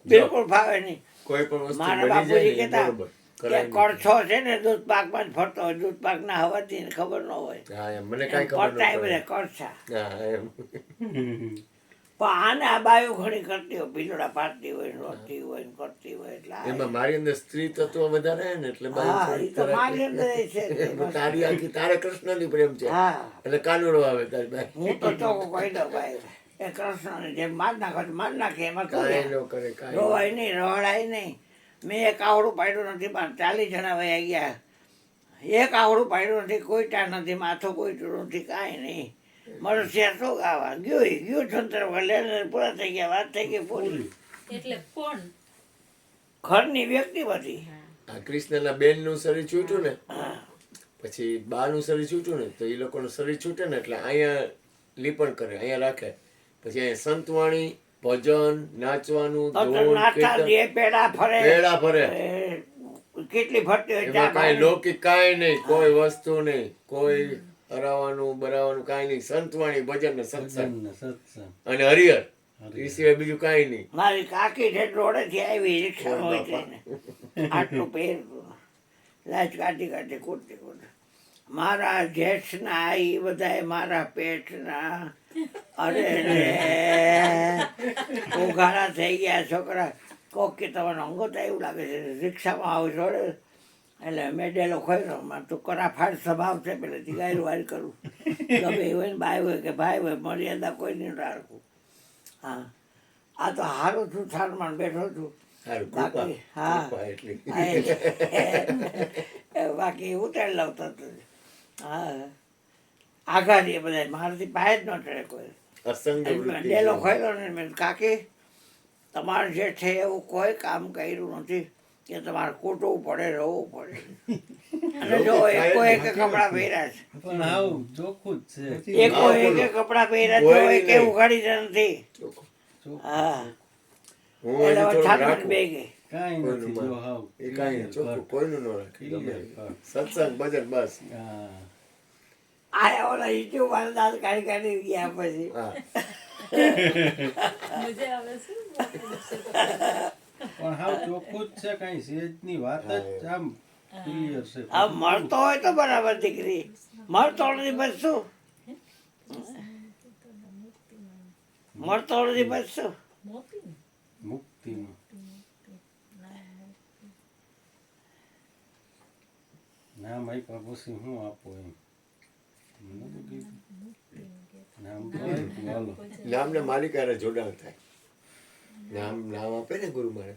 બિલકુલ ફાવે નહીં. કોઈ પણ વસ્તુ મારા બની બાપુજી જાય ને કહેતા બરોબર કે કરાય કડછો છે ને દૂધ પાકમાં જ ફરતો હોય, દૂધ પાકના હવાથી ખબર ન હોય. હા એમ મને એમ કાંઈ ખબર પડતા ન બધા પડે કડછા. હા એમ પણ આને આ બાયું ઘણી કરતી હોય, ભીલોડા પાડતી હોય, રોતી હોય ને કરતી હોય એટલે આ- એમાં મારી અંદર સ્ત્રી તત્વ વધારે હે ને એટલે બાઈ હા થોડીક એ તો તરત મારી અંદર ય છે જ. તારી આખી તારે કૃષ્ણની પ્રેમ છે હા એટલે કાનુડો આવે તારી બાઈ હું તો ચોખ્ખો કહી દઉં ભાઈ એ કૃષ્ણને જેમ માર નાખો તો માર નાખે એમાં કાંઈ શું ન કરે કાંઈ રોવાય નહીં રવાડાય નહીં. મેં એક આવડું પાડ્યું નથી, પણ 40 જણા વયા ગયા. એક આવડું પાડ્યું નથી, કોઈ ટા નથી, માથું કોઈ નથી, કાંઈ નહીં. મારું શેર શું ગાવા ગયું છંતર લેને પૂરા થઈ ગયા, વાત થઈ ગઈ પૂરી. એટલે કોણ? ઘરની વ્યક્તિ બધી. આ કૃષ્ણના બેનનું શરીર છૂટ્યું ને પછી બાનું શરીર છૂટ્યું ને તો એ લોકોનું શરીર છૂટે ને એટલે અહીંયા લીપણ કરે, અહીંયા રાખે. પછી અહીંયા સંતવાણી, ભજન, નાચવાનું, ધોળ, નાસ્તા કીર્તન, દે, પેડા ફરે, પેડા ફરે. કેટલી ફરતી હોય એમાં ચા કાંઈ પાણી. લૌકિક કાંઈ નહીં, કોઈ વસ્તુ નહીં, કોઈ હરાવાનું બરાવાનું કાંઈ નહીં. સંતવાણી, ભજન ને સત્સંગ સત્સંગ અને હરિહર એ સિવાય બીજું કાંઈ નહીં. મારી કાકી છે રોડેથી આવી રિક્ષામાં ઉતરીને આટલું પહેરતું લાજ કાઢી કાઢી કૂદતી કૂદતી. મારા જેઠના એ બધા મારા પેટના અરે રે ઉઘાડા થઈ ગયા છોકરા. કોક કે તમારો અંગત એવું લાગે છે રિક્ષામાં આવું છોડે એટલે મેડેલો ખોઈ તું કરાફાટ સ્વભાવ છે પેલેથી ગાયરું વારી કરું ગમે હોય ને બાય હોય કે ભાઈ હોય મર્યાદા કોઈ નહીં રાખવું. હા આ તો સારું છું થાળમાં બેઠો છું. સારું, કૃપા બાકી હા કૃપા એટલી. બાકી ઉતારી લાવતા હતું. હા આઘાડી બધા મારાથી પાસે જ ન ચડે કોઈ. અસંગ વૃત્તિ ડેલો ખોયલો ને મેં કાકી તમારે જે છે એવું કોઈ કામ કર્યું નથી કે તમારે કૂટવું પડે રહેવું પડે. અને જો એકો એક કપડાં પહેર્યા છે, પણ આવું ચોખ્ખું જ છે એકો એક કપડાં પહેર્યા છે, એક ઉઘાડી જ નથી. હા હું એટલે હજી થોડું છાતમાં રાખું. બે ગઈ. કાંઈ કોઈનું નથી જો મન. હાવ એ કાંઈ નહીં, ચોખ્ખું કોઈનું ન રાખે ગમે એ. સત્સંગ ભજન બસ હા આયા ઓલા યુટ્યુબ વાળા દાંત કાઢી કાઢી ગયા પછી હા મજા આવે છે. પણ હાવ ચોખ્ખું જ છે કાંઈ સેજની વાત જ આમ ક્લિયર છે આ મળતો હોય તો બરાબર દીકરી, મળતો નથી બચશું, મળતો નથી બચશું. મોતી ને. મુક્તિમાં નામ આપ્યા પછી હું આપું એમ મને તો કીધું નામ તો આપ્યું, હાલો નામને માલિક હારે જોડાણ થાય. નામ આપે ને ગુરુ મારે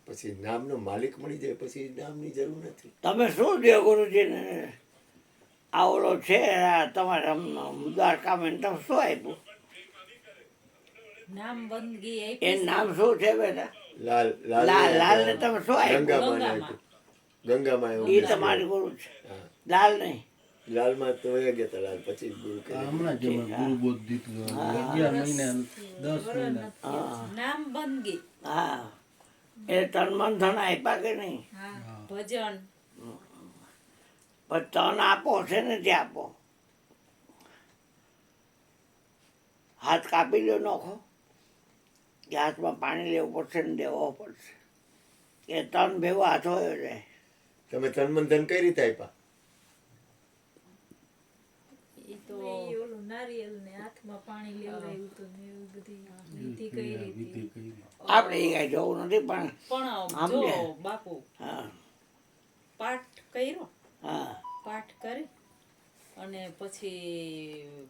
પછી નામનો માલિક મળી જાય પછી નામની જરૂર નથી. તમે શું દો ગુરુજીને? આ ઓલો છે આ તમારે દ્વારકામાં તમે શું આપ્યું? નામ બંદગી એ આપી. નામ શું છે બેટા? લાલ લાલ ને તમે શું આપ્યું? ગંગામાં ગંગામાં. ગંગામાં એવું એ છે. તમારી ગુરુ છે, હા. લાલ નહીં. લાલમાં તો વયા ગયા હતા લાલ પછી ગુરુ આ કર્યા. હમણાં જ અમે ગુરુ બોધ દીધું 11 મહિના 10 મહિના નામ બંદગી. હા એ તન મન ધન આપ્યા કે નહીં? હા ભજન. પણ તન આપો છે ને તે આપો. હાથ કાપી લ્યો નોખો કે હાથમાં પાણી લેવું પડશે ને દેવો પડશે કે તન ભેગો હાથ હોય જાય. તમે તન મન ધન કઈ રીતે આપ્યા? ઈ તો ઓલું નારિયેલ ને હાથમાં પાણી લેવડાવ્યું હતું ને એવી બધી વિધિ કરી વિધિ હતી. કરી આપણે એ કાંઈ જોવું નથી પણ પણ જો બાપુ હા પાઠ કર્યો, હા પાઠ કરી અને પછી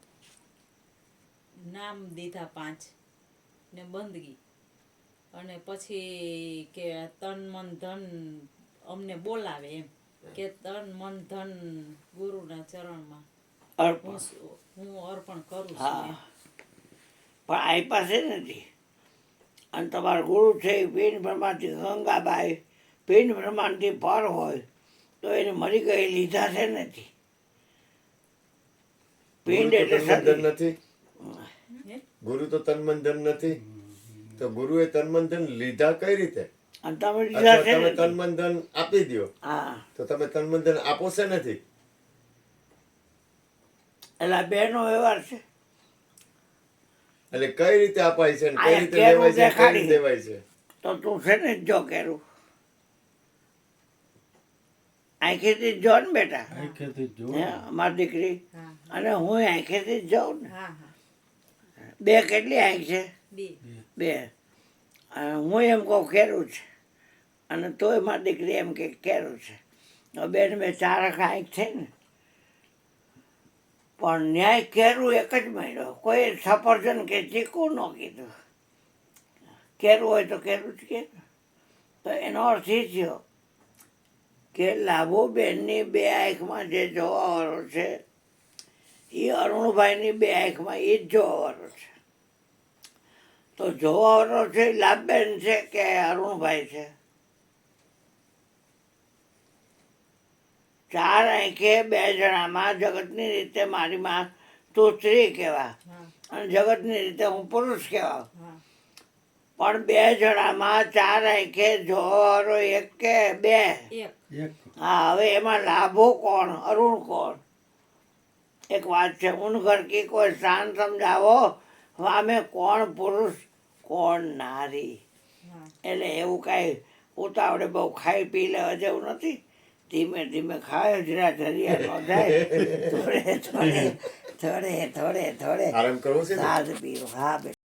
નામ દીધા 5 ને બંદગી અને પછી કે તન મન ધન અમને બોલાવે એમ કે તન મન ધન ગુરુના ચરણમાં અર્પણ. હું અર્પણ કરું છું હા એમ. પણ આપ્યા છે નથી. અને તમારા ગુરુ છે એ પિંડ બ્રહ્માંડથી ગંગાબાઈ પિંડ બ્રહ્માંડથી પર હોય તો એને મરી ગઈ લીધા છે નથી. પિંડ ગુરુ તો એટલે તન મન ધન સદી. નથી. ગુરુ તો તન મન ધન નથી. તો ગુરુએ તન મન ધન લીધા કઈ રીતે? અને તમે લીધા અથવા છે તમે તન નથી. મન ધન આપી દ્યો હા તો તમે તન મન ધન આપો છે નથી. એટલે આ બેનો વ્યવહાર છે. એટલે કઈ રીતે અપાય છે ને કઈ આ રીતે કેરું લેવાય છે કઈ દેખાડી. રીતે દેવાય છે? તો તું છે ને જો કેરું આંખેથી જ જો ને બેટા. આંખેથી જ હે, જોઉં. મારી દીકરી હા અને હું આંખેથી જ જાઉં ને. હા હા બે કેટલી આંખ છે? બે બે. અને હું એમ કહું કેરું છે અને તોય મારી દીકરી એમ કે કેરું છે. હવે બેન બે ચાર આંખ છે ને પણ ન્યાય કેરું એક જ મળ્યો. કોઈ સફરજન કે ચીકુ ન કીધું. કેરું હોય તો કેરું જ કે. તો એનો અર્થ એ થયો કે લાભુબેનની બે આંખમાં જે જોવાવાળો છે એ અરુણભાઈની બે આંખમાં એ જ જોવાવાળો છે. તો જોવાવાળો છે એ લાભબેન છે કે અરુણભાઈ છે? ચાર આંખે બે જણામાં જગતની રીતે મારી માં તું સ્ત્રી કહેવા હા અને જગતની રીતે હું પુરુષ કહેવા. હા પણ બે જણામાં ચાર આંખે જોવાવાળો એક કે બે? એક એક હા હવે એમાં લાભો કોણ અરુણ કોણ? એક વાત છે ઉન ઘર કી કોઈ શાન સમજાવો વામે કોણ પુરુષ કોણ નારી. હા એટલે એવું કાંઈ ઉતાવળે બહુ ખાઈ પી લેવા જેવું નથી. ધીમે ધીમે ખાય જરા જરિયા ન જાય. થોડે થોડે થોડે થોડે થોડે આરામ કરવો છે ને? સાદ પીવો. હા બેટા.